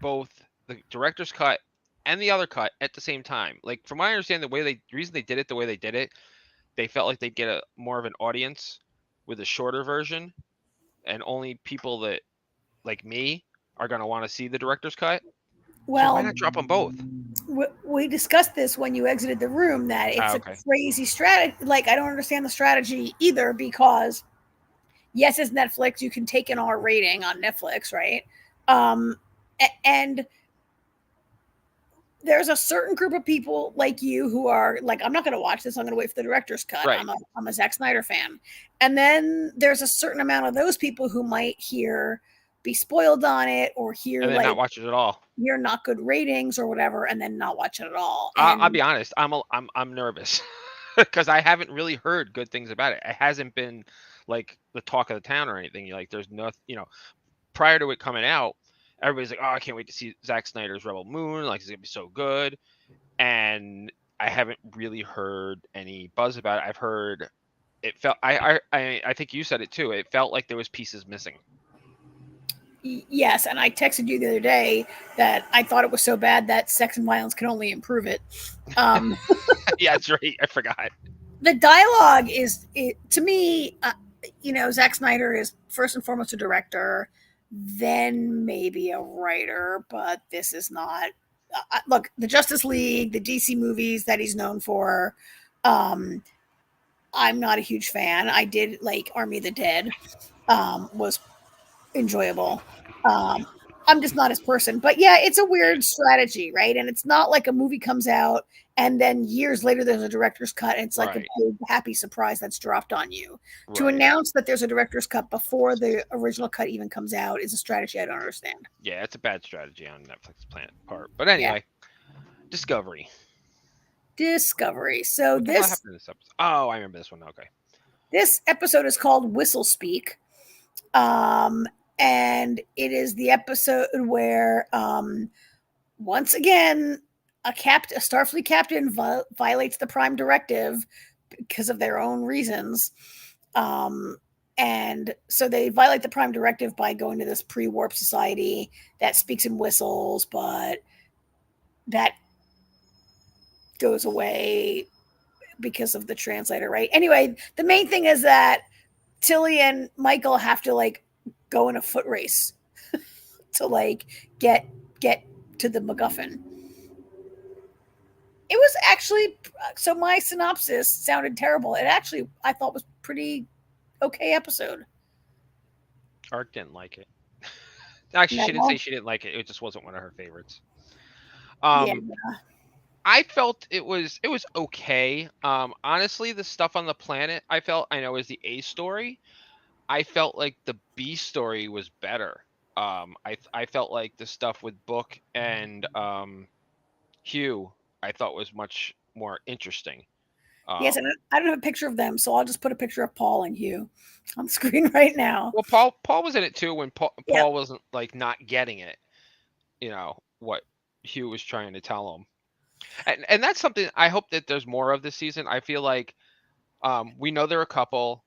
both the director's cut and the other cut at the same time? Like, from what I understand, the reason they did it the way they did it, they felt like they'd get more of an audience with a shorter version, and only people that, like me, are going to want to see the director's cut. Well, so why not drop them both? We discussed this when you exited the room, that it's a crazy strategy. Like, I don't understand the strategy either, because yes, it's Netflix. You can take an R rating on Netflix, right? And there's a certain group of people like you who are like, I'm not going to watch this. I'm going to wait for the director's cut. Right. I'm a Zack Snyder fan. And then there's a certain amount of those people who might be spoiled on it, or hear and then not watch it at all. Hear not good ratings or whatever, and then not watch it at all. I'll be honest. I'm nervous because I haven't really heard good things about it. It hasn't been like the talk of the town or anything. Like, there's nothing. Prior to it coming out, everybody's like, "Oh, I can't wait to see Zack Snyder's Rebel Moon. Like, it's gonna be so good." And I haven't really heard any buzz about it. I've heard it felt. I think you said it too. It felt like there was pieces missing. Yes, and I texted you the other day that I thought it was so bad that sex and violence can only improve it. Yeah, that's right. I forgot. The dialogue to me, Zack Snyder is first and foremost a director, then maybe a writer, but this is not. Look, the Justice League, the DC movies that he's known for, I'm not a huge fan. I did like Army of the Dead, was enjoyable. I'm just not his person, but yeah, it's a weird strategy, right? And it's not like a movie comes out and then years later there's a director's cut, and it's like a big happy surprise that's dropped on you. Right. To announce that there's a director's cut before the original cut even comes out is a strategy I don't understand. Yeah, it's a bad strategy on Netflix's part. But anyway, Discovery. So what happened in this episode? Oh, I remember this one. Okay. This episode is called Whistlespeak. And it is the episode where, once again, a Starfleet captain violates the Prime Directive because of their own reasons. And so they violate the Prime Directive by going to this pre-warp society that speaks in whistles, but that goes away because of the translator, right? Anyway, the main thing is that Tilly and Michael have to go in a foot race to get to the MacGuffin. It was actually, so my synopsis sounded terrible. It actually, I thought, was pretty okay episode. Art didn't like it. Actually, she didn't say she didn't like it. It just wasn't one of her favorites. I felt it was okay. Honestly, the stuff on the planet, I know is the A story. I felt like the B story was better. I felt like the stuff with Book and Hugh, I thought was much more interesting. Yes, and I don't have a picture of them, so I'll just put a picture of Paul and Hugh on the screen right now. Well, Paul was in it too when Paul wasn't not getting it. what Hugh was trying to tell him. And that's something I hope that there's more of this season. I feel like we know they're a couple,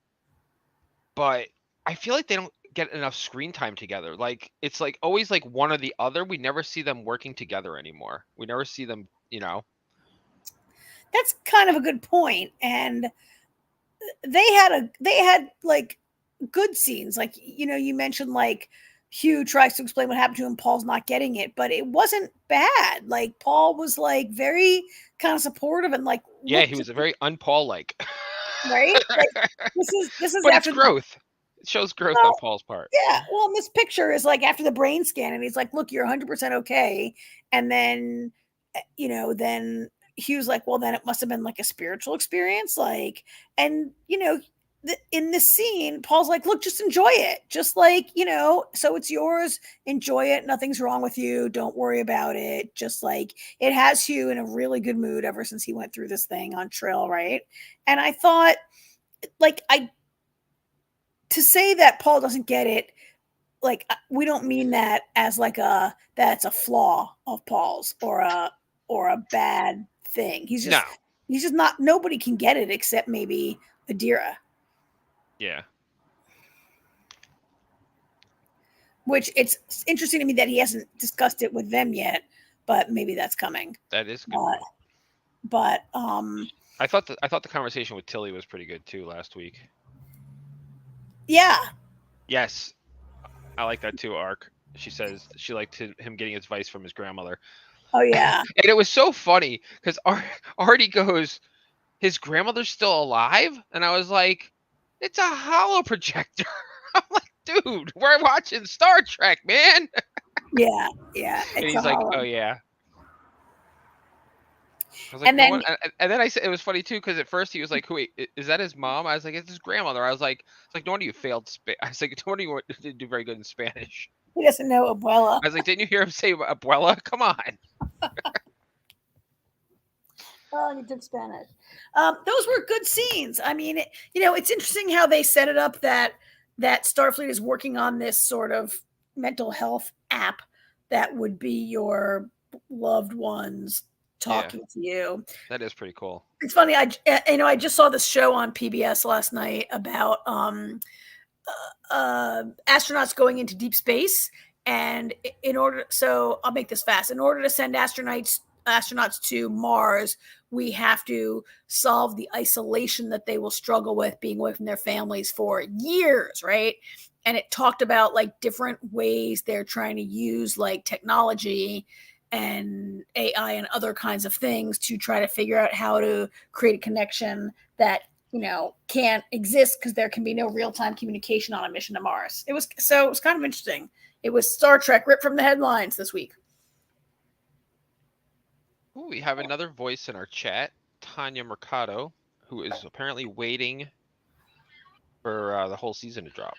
but I feel like they don't get enough screen time together. Like it's like always like one or the other. We never see them working together anymore. We never see them, That's kind of a good point. And they had like good scenes. Like, you mentioned like Hugh tries to explain what happened to him. Paul's not getting it, but it wasn't bad. Like Paul was like very kind of supportive and like, yeah, he was a very un-Paul like, right? Like, this is but after it's growth. It shows growth on Paul's part. Yeah. Well, and this picture is like after the brain scan, and he's like, "Look, you're 100% okay." And then, then Hugh's like, "Well, then it must have been like a spiritual experience." Like, and in this scene, Paul's like, "Look, just enjoy it. Just like, so it's yours. Enjoy it. Nothing's wrong with you. Don't worry about it. Just like it has Hugh in a really good mood ever since he went through this thing on Trill, right?" And I thought, like, to say that Paul doesn't get it, like we don't mean that as like that's a flaw of Paul's or a bad thing. He's just not. Nobody can get it except maybe Adira. Yeah. Which it's interesting to me that he hasn't discussed it with them yet, but maybe that's coming. That is good. But I thought the conversation with Tilly was pretty good too last week. Yeah. Yes. I like that too, Ark. She says she liked him getting advice from his grandmother. Oh, yeah. And it was so funny because Artie goes, his grandmother's still alive? And I was like, it's a hollow projector. I'm like, dude, we're watching Star Trek, man. Yeah. And he's like, oh, yeah. I was like, and then I said it was funny too because at first he was like, "Wait, is that his mom?" I was like, "It's his grandmother." I was like, "It's like no wonder you failed." I was like, "No wonder you didn't do very good in Spanish." He doesn't know Abuela. I was like, "Didn't you hear him say Abuela? Come on." Oh, he took Spanish. Those were good scenes. I mean, it's interesting how they set it up that Starfleet is working on this sort of mental health app that would be your loved ones talking to you. That is pretty cool. It's funny. I just saw this show on PBS last night about astronauts going into deep space, and so I'll make this fast. In order to send astronauts to Mars, we have to solve the isolation that they will struggle with being away from their families for years, right? And it talked about like different ways they're trying to use like technology and AI and other kinds of things to try to figure out how to create a connection that can't exist because there can be no real-time communication on a mission to Mars. It was kind of interesting. It was Star Trek ripped from the headlines this week. Ooh, we have another voice in our chat, Tanya Mercado, who is apparently waiting for the whole season to drop.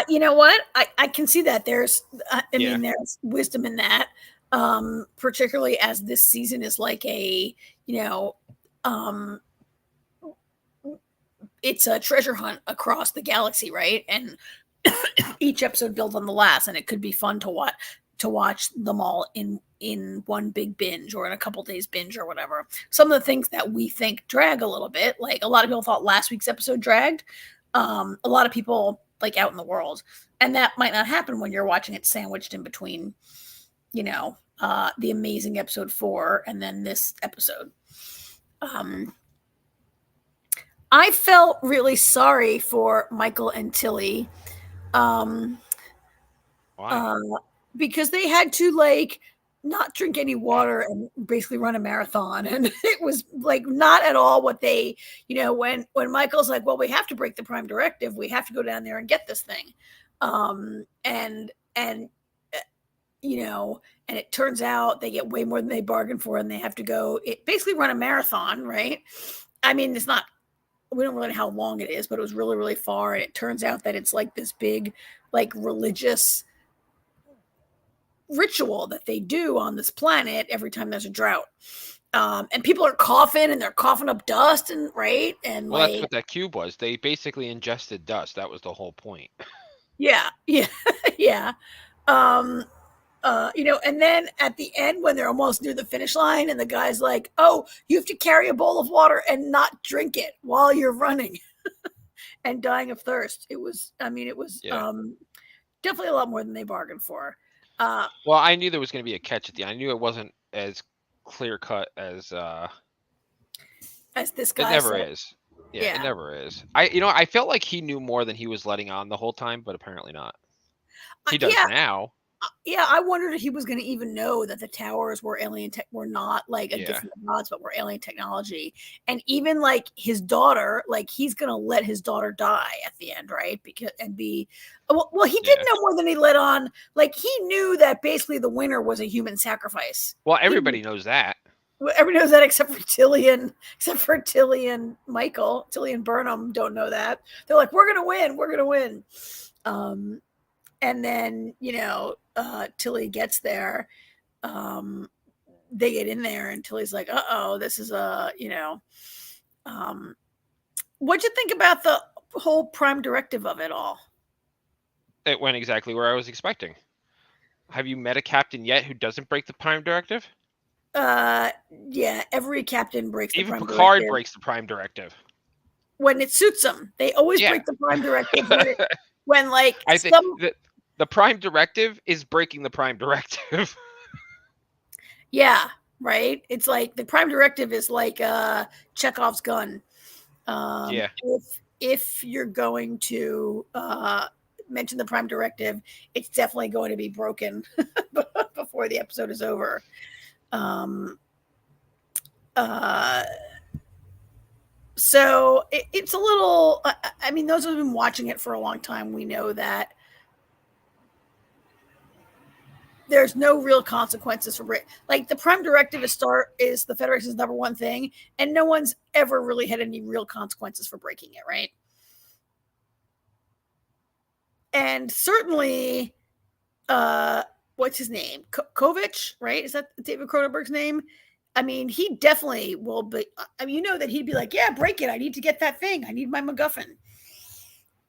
You know what? I can see that. There's wisdom in that. Particularly as this season is like a, it's a treasure hunt across the galaxy, right? And each episode builds on the last, and it could be fun to watch them all in one big binge or in a couple days binge or whatever. Some of the things that we think drag a little bit, like a lot of people thought last week's episode dragged. A lot of people like out in the world, and that might not happen when you're watching it sandwiched in between, the amazing episode 4 and then this episode. I felt really sorry for Michael and Tilly. Why? Because they had to like not drink any water and basically run a marathon, and it was like not at all what they, when Michael's like, well, we have to break the prime directive, we have to go down there and get this thing, and it turns out they get way more than they bargained for, and they have to go basically run a marathon, right? I mean, we don't really know how long it is, but it was really, really far. And it turns out that it's like this big, like religious ritual that they do on this planet every time there's a drought. And people are coughing, and they're coughing up dust, and right. And well, that's what that cube was. They basically ingested dust. That was the whole point. Yeah. And then at the end, when they're almost near the finish line, and the guy's like, "Oh, you have to carry a bowl of water and not drink it while you're running," and dying of thirst. It was definitely a lot more than they bargained for. Well, I knew there was going to be a catch at the end. I knew it wasn't as clear cut as this guy. It never is. Yeah, it never is. I felt like he knew more than he was letting on the whole time, but apparently not. He does now. Yeah, I wondered if he was going to even know that the towers were alien were not like a different gods, but were alien technology. And even like his daughter, like he's going to let his daughter die at the end, right? He did know more than he let on. Like he knew that basically the winner was a human sacrifice. Well, everybody knows that. Everybody knows that except for Tilly and Michael. Tilly and Burnham don't know that. They're like, we're gonna win. And then Tilly gets there. They get in there, and Tilly's like, "Uh-oh, this is what'd you think about the whole Prime Directive of it all?" It went exactly where I was expecting. Have you met a captain yet who doesn't break the Prime Directive? Yeah, every captain breaks the Prime Directive. Even Picard breaks the Prime Directive. When it suits them. They always break the Prime Directive when like I think the Prime Directive is breaking the Prime Directive. Yeah, right? It's like the Prime Directive is like Chekhov's gun. If you're going to mention the Prime Directive, it's definitely going to be broken before the episode is over. So it's a little, I mean, those who have been watching it for a long time, we know that there's no real consequences for like the Prime Directive is the Federation's number one thing, and no one's ever really had any real consequences for breaking it, right? And certainly, what's his name? Kovic, right? Is that David Cronenberg's name? I mean, he definitely will be. I mean, that he'd be like, "Yeah, break it. I need to get that thing. I need my MacGuffin.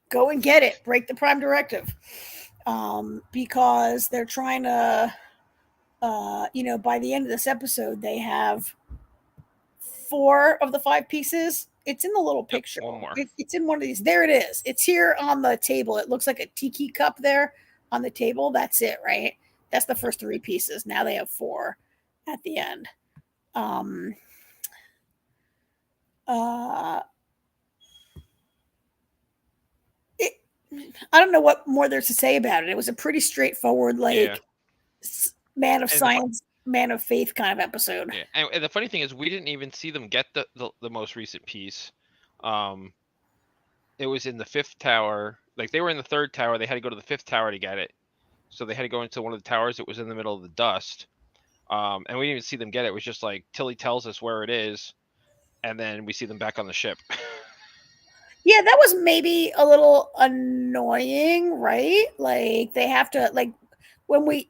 Go and get it. Break the Prime Directive." Because they're trying to, by the end of this episode, they have 4 of the 5 pieces. It's in the little picture. One more. It's in one of these. There it is. It's here on the table. It looks like a tiki cup there on the table. That's it, right? That's the first 3 pieces. Now they have 4 at the end. I don't know what more there's to say about it. It was a pretty straightforward, man of science, man of faith kind of episode. Yeah, and the funny thing is, we didn't even see them get the most recent piece. It was in the 5th tower. Like they were in the 3rd tower, they had to go to the 5th tower to get it. So they had to go into one of the towers. It was in the middle of the dust, and we didn't even see them get it. It was just like Tilly tells us where it is, and then we see them back on the ship. Yeah, that was maybe a little annoying, right? Like they have to when they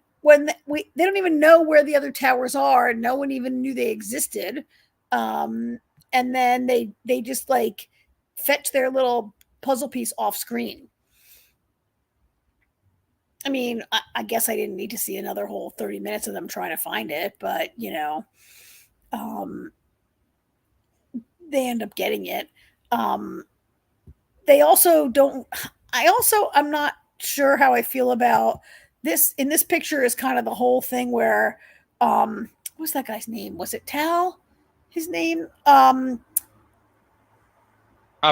don't even know where the other towers are. No one even knew they existed. And then they just like fetch their little puzzle piece off screen. I mean, I guess I didn't need to see another whole 30 minutes of them trying to find it, but they end up getting it. They also don't. I'm not sure how I feel about this. In this picture is kind of the whole thing where, what's that guy's name? Was it Tal? His name? I'll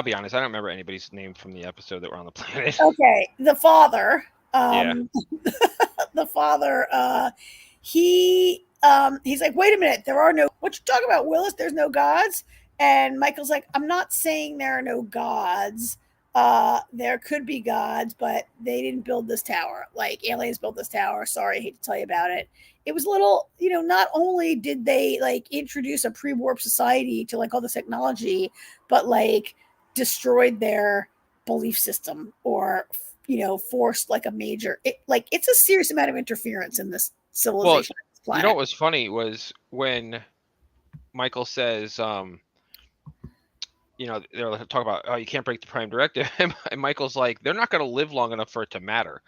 be honest, I don't remember anybody's name from the episode that were on the planet. Okay, the father. The father. He's like, wait a minute, there are no. What you talking about, Willis? There's no gods. And Michael's like, I'm not saying there are no gods. There could be gods, but they didn't build this tower. Like aliens built this tower. Sorry, I hate to tell you about it. It was a little, not only did they like introduce a pre-warp society to like all this technology, but like destroyed their belief system or, forced like a major, it's a serious amount of interference in this civilization. Well, what was funny was when Michael says, they're talking about, oh, you can't break the Prime Directive. And Michael's like, they're not going to live long enough for it to matter.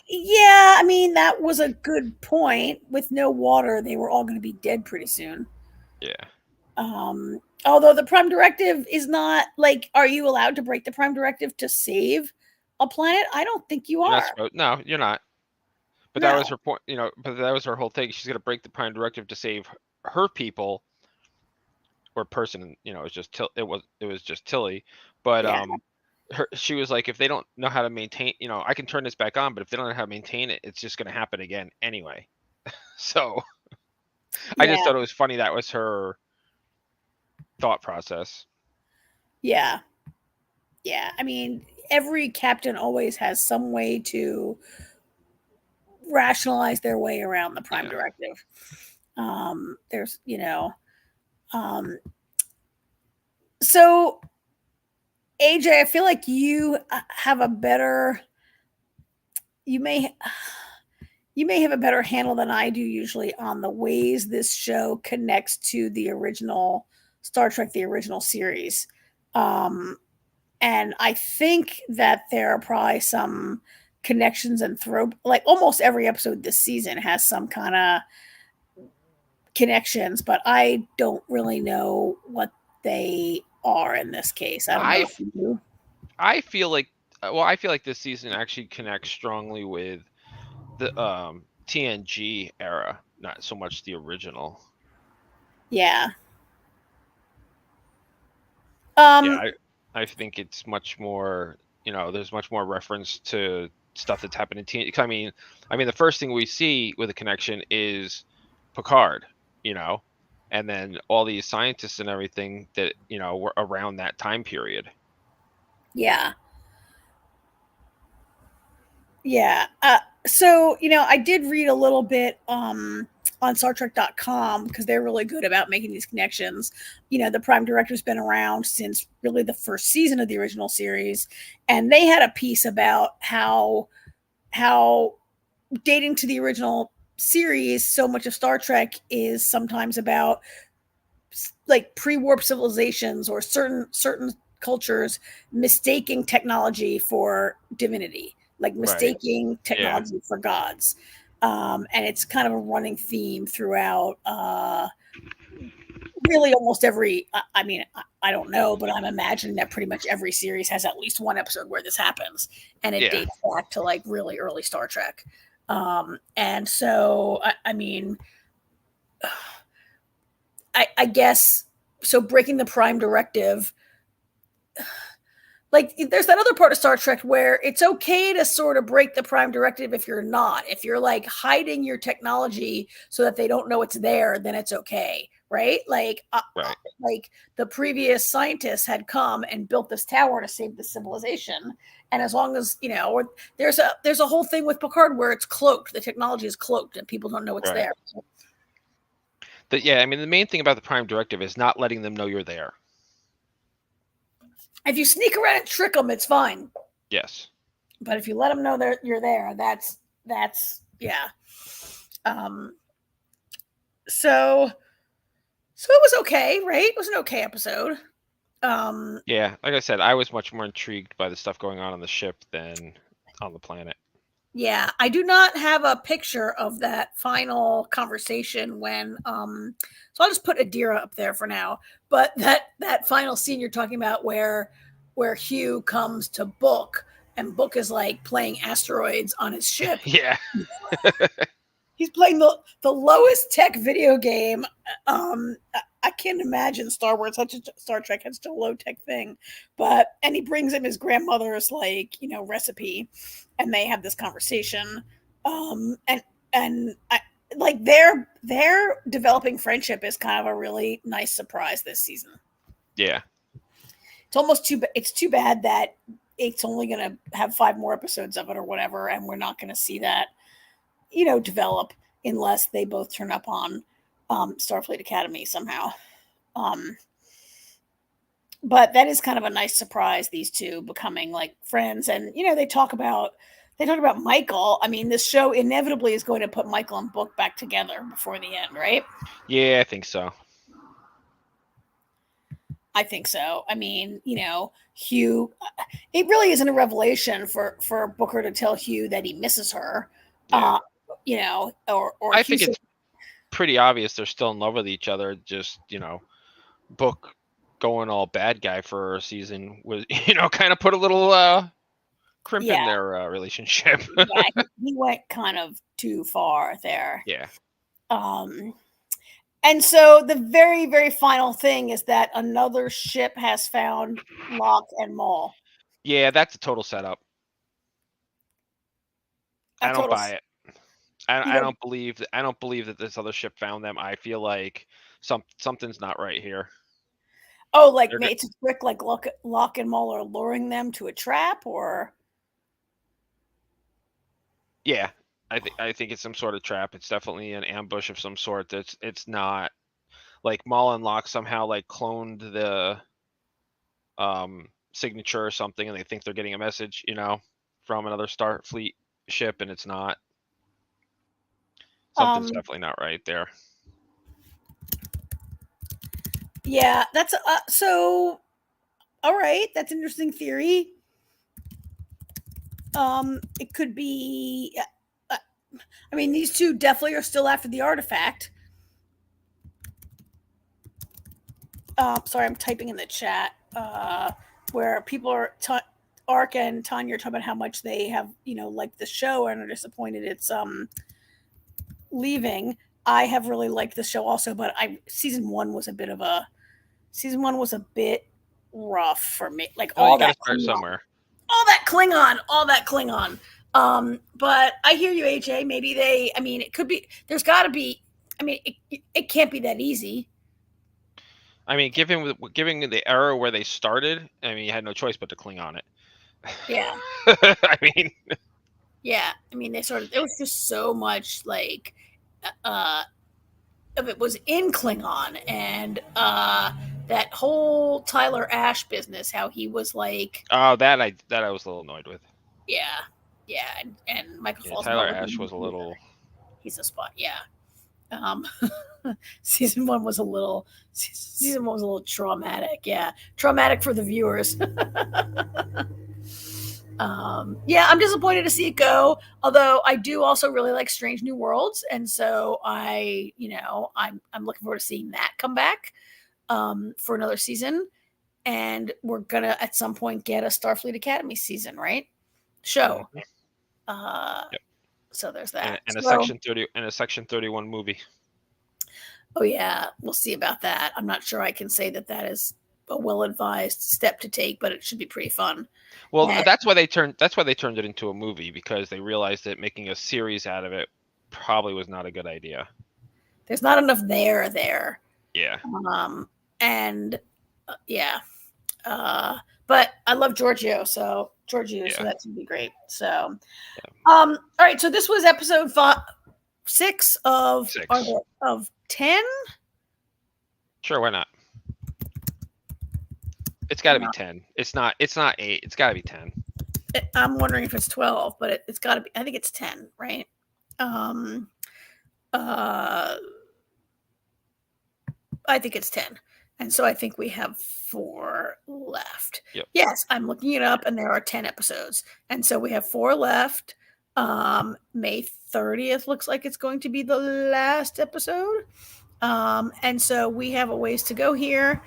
Yeah, I mean, that was a good point. With no water, they were all going to be dead pretty soon. Yeah. Although the Prime Directive is not like, are you allowed to break the Prime Directive to save a planet? I don't think you are. No, you're not. But that was her point, but that was her whole thing. She's going to break the Prime Directive to save her people or person, it was just it was just Tilly. But she was like, if they don't know how to maintain, I can turn this back on, but if they don't know how to maintain it, it's just going to happen again anyway. So I just thought it was funny. That was her thought process. Yeah. Yeah. I mean, every captain always has some way to rationalize their way around the Prime Directive. There's, so AJ, I feel like you have a better, you may have a better handle than I do usually on the ways this show connects to the original Star Trek, the original series. And I think that there are probably some connections and like almost every episode this season has some kind of connections, but I don't really know what they are in this case. I don't know if you do. I feel like this season actually connects strongly with the TNG era, not so much the original. Yeah. I think it's much more, there's much more reference to stuff that's happened in TNG. I mean, the first thing we see with a connection is Picard, and then all these scientists and everything that, were around that time period. Yeah. Yeah. So, I did read a little bit on StarTrek.com because they're really good about making these connections. The Prime Director's been around since really the first season of the original series, and they had a piece about how dating to the original series, so much of Star Trek is sometimes about like pre-warp civilizations or certain cultures mistaking technology for divinity, like mistaking technology for gods. And it's kind of a running theme throughout really almost every, I mean, I don't know, but I'm imagining that pretty much every series has at least one episode where this happens, and it dates back to like really early Star Trek. And so, I mean, I guess, so breaking the Prime Directive, like there's that other part of Star Trek where it's okay to sort of break the Prime Directive if you're like hiding your technology so that they don't know it's there, then it's okay, right? Like like the previous scientists had come and built this tower to save the civilization, and as long as there's a whole thing with Picard where it's cloaked, the technology is cloaked and people don't know it's there. I mean, the main thing about the Prime Directive is not letting them know you're there. If you sneak around and trick them, it's fine. Yes. But if you let them know that you're there, that's yeah. So it was okay, right? It was an okay episode. Yeah, like I said, I was much more intrigued by the stuff going on the ship than on the planet. Yeah, I do not have a picture of that final conversation when so I'll just put Adira up there for now. But that final scene you're talking about where Hugh comes to Book and Book is like playing asteroids on his ship. Yeah. He's playing the lowest tech video game. I can't imagine Star Trek had such a low tech thing, and he brings him his grandmother's recipe, and they have this conversation. And I like their developing friendship is kind of a really nice surprise this season. Yeah, it's too bad that it's only going to have 5 more episodes of it or whatever, and we're not going to see that develop unless they both turn up on Starfleet Academy somehow. But that is kind of a nice surprise, these two becoming like friends. And they talk about Michael. I mean, this show inevitably is going to put Michael and Book back together before the end, right? Yeah, I think so. I think so. I mean, Hugh, it really isn't a revelation for Booker to tell Hugh that he misses her. Yeah. Or I Hugh think it's pretty obvious they're still in love with each other. Just, Book going all bad guy for a season was, kind of put a little crimp in their relationship. Yeah, he went kind of too far there. Yeah. And so the very, very final thing is that another ship has found Locke and Maul. Yeah, that's a total setup. I don't buy it. I don't believe that this other ship found them. I feel like something's not right here. Oh, like it's a trick, like Locke and Maul are luring them to a trap, or yeah, I think it's some sort of trap. It's definitely an ambush of some sort. It's not like Maul and Locke somehow like cloned the signature or something, and they think they're getting a message, from another Starfleet ship, and it's not. Something's definitely not right there. Yeah, that's so. All right, that's an interesting theory. It could be. I mean, these two definitely are still after the artifact. Sorry, I'm typing in the chat. Where people are Ark and Tanya are talking about how much they have, liked the show and are disappointed it's leaving. I have really liked the show also, but season one was a bit rough for me. Like all that start somewhere. All that Klingon. But I hear you, AJ. Maybe it could be. There's got to be. It can't be that easy. I mean, given the era where they started, you had no choice but to cling on it. Yeah. I mean. Yeah, there was just so much like of it was in Klingon, and that whole Tyler Ash business, how he was like, that I was a little annoyed with. Yeah, and Michael Falls. Tyler Ash was a little. He's a spot, yeah. Season one was a little traumatic, traumatic for the viewers. I'm disappointed to see it go, although I do also really like Strange New Worlds, and so I'm looking forward to seeing that come back for another season, and we're gonna at some point get a Starfleet Academy season, right? Show. Yep. So there's that. And a Section 30 and a Section 31 movie. Oh yeah, we'll see about that. I'm not sure I can say that is a well-advised step to take, but it should be pretty fun. Well, that's why they turned it into a movie, because they realized that making a series out of it probably was not a good idea. There's not enough there. Yeah. But I love Giorgio, so that's gonna be great. So, all right. So this was episode 6 of 10. Sure, why not? It's got to be 10. It's not 8. It's got to be 10. I'm wondering if it's 12, but it's got to be. I think it's 10, right? I think it's 10. And so I think we have 4 left. Yep. Yes, I'm looking it up, and there are 10 episodes. And so we have 4 left. May 30th looks like it's going to be the last episode. And so we have a ways to go here.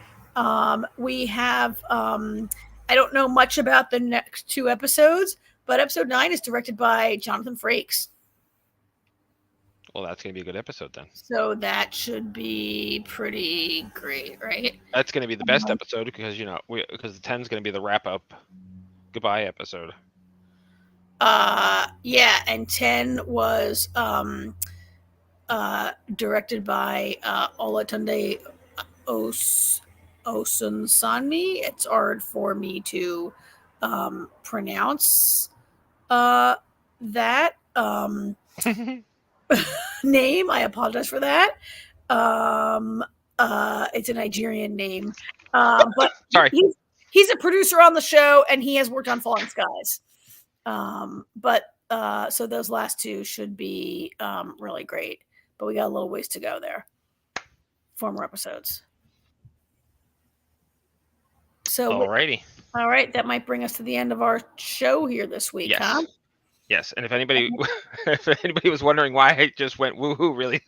We have, I don't know much about the next 2 episodes, but episode 9 is directed by Jonathan Frakes. Well, that's going to be a good episode then. So that should be pretty great, right? That's going to be the best episode because, because the 10 is going to be the wrap up goodbye episode. And 10 was directed by Olatunde Osunsanmi. It's hard for me to pronounce that name. I apologize for that. It's a Nigerian name. But sorry. He's a producer on the show, and he has worked on Falling Skies. So those last 2 should be really great, but we got a little ways to go there. 4 more episodes. So, alrighty. All right, that might bring us to the end of our show here this week, Yes. huh? Yes, and if anybody was wondering why I just went woohoo, really,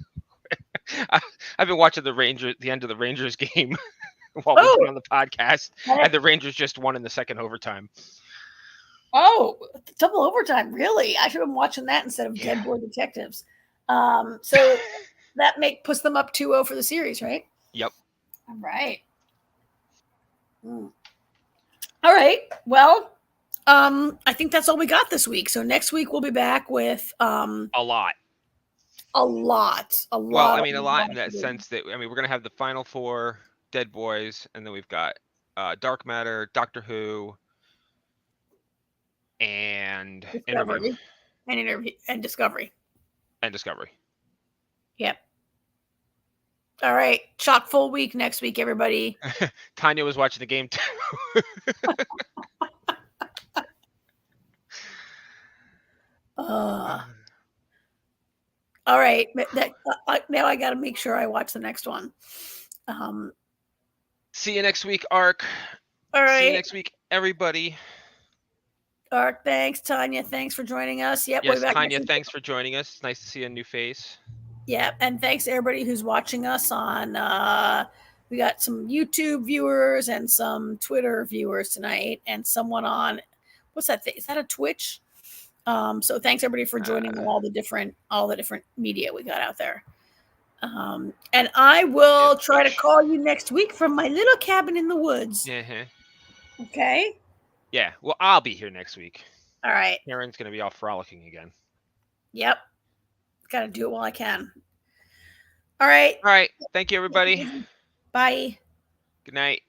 I've been watching the end of the Rangers game while we've been on the podcast, and the Rangers just won in the second overtime. Oh, double overtime! Really? I should have been watching that instead of Dead Boy Detectives. So that puts them up 2-0 for the series, right? Yep. All right. All right. Well, I think that's all we got this week. So next week we'll be back with a lot. Well, I mean, a lot in that sense that we're gonna have the Final Four, Dead Boys, and then we've got Dark Matter, Doctor Who, and Discovery. And Discovery. Yep. All right. Chock full week next week, everybody. Tanya was watching the game too. All right. Now I got to make sure I watch the next one. See you next week, Ark. All right. See you next week, everybody. Ark, thanks. Tanya, thanks for joining us. Yep. Yes, Tanya, thanks for joining us. It's nice to see a new face. Yeah, and thanks to everybody who's watching us on. We got some YouTube viewers and some Twitter viewers tonight, and someone on. What's that thing? Is that a Twitch? So thanks everybody for joining all the different media we got out there. And I will try to call you next week from my little cabin in the woods. Uh-huh. Okay. Yeah, well, I'll be here next week. All right. Karen's gonna be off frolicking again. Yep. Got to do it while I can. All right. All right. Thank you, everybody. Bye. Good night.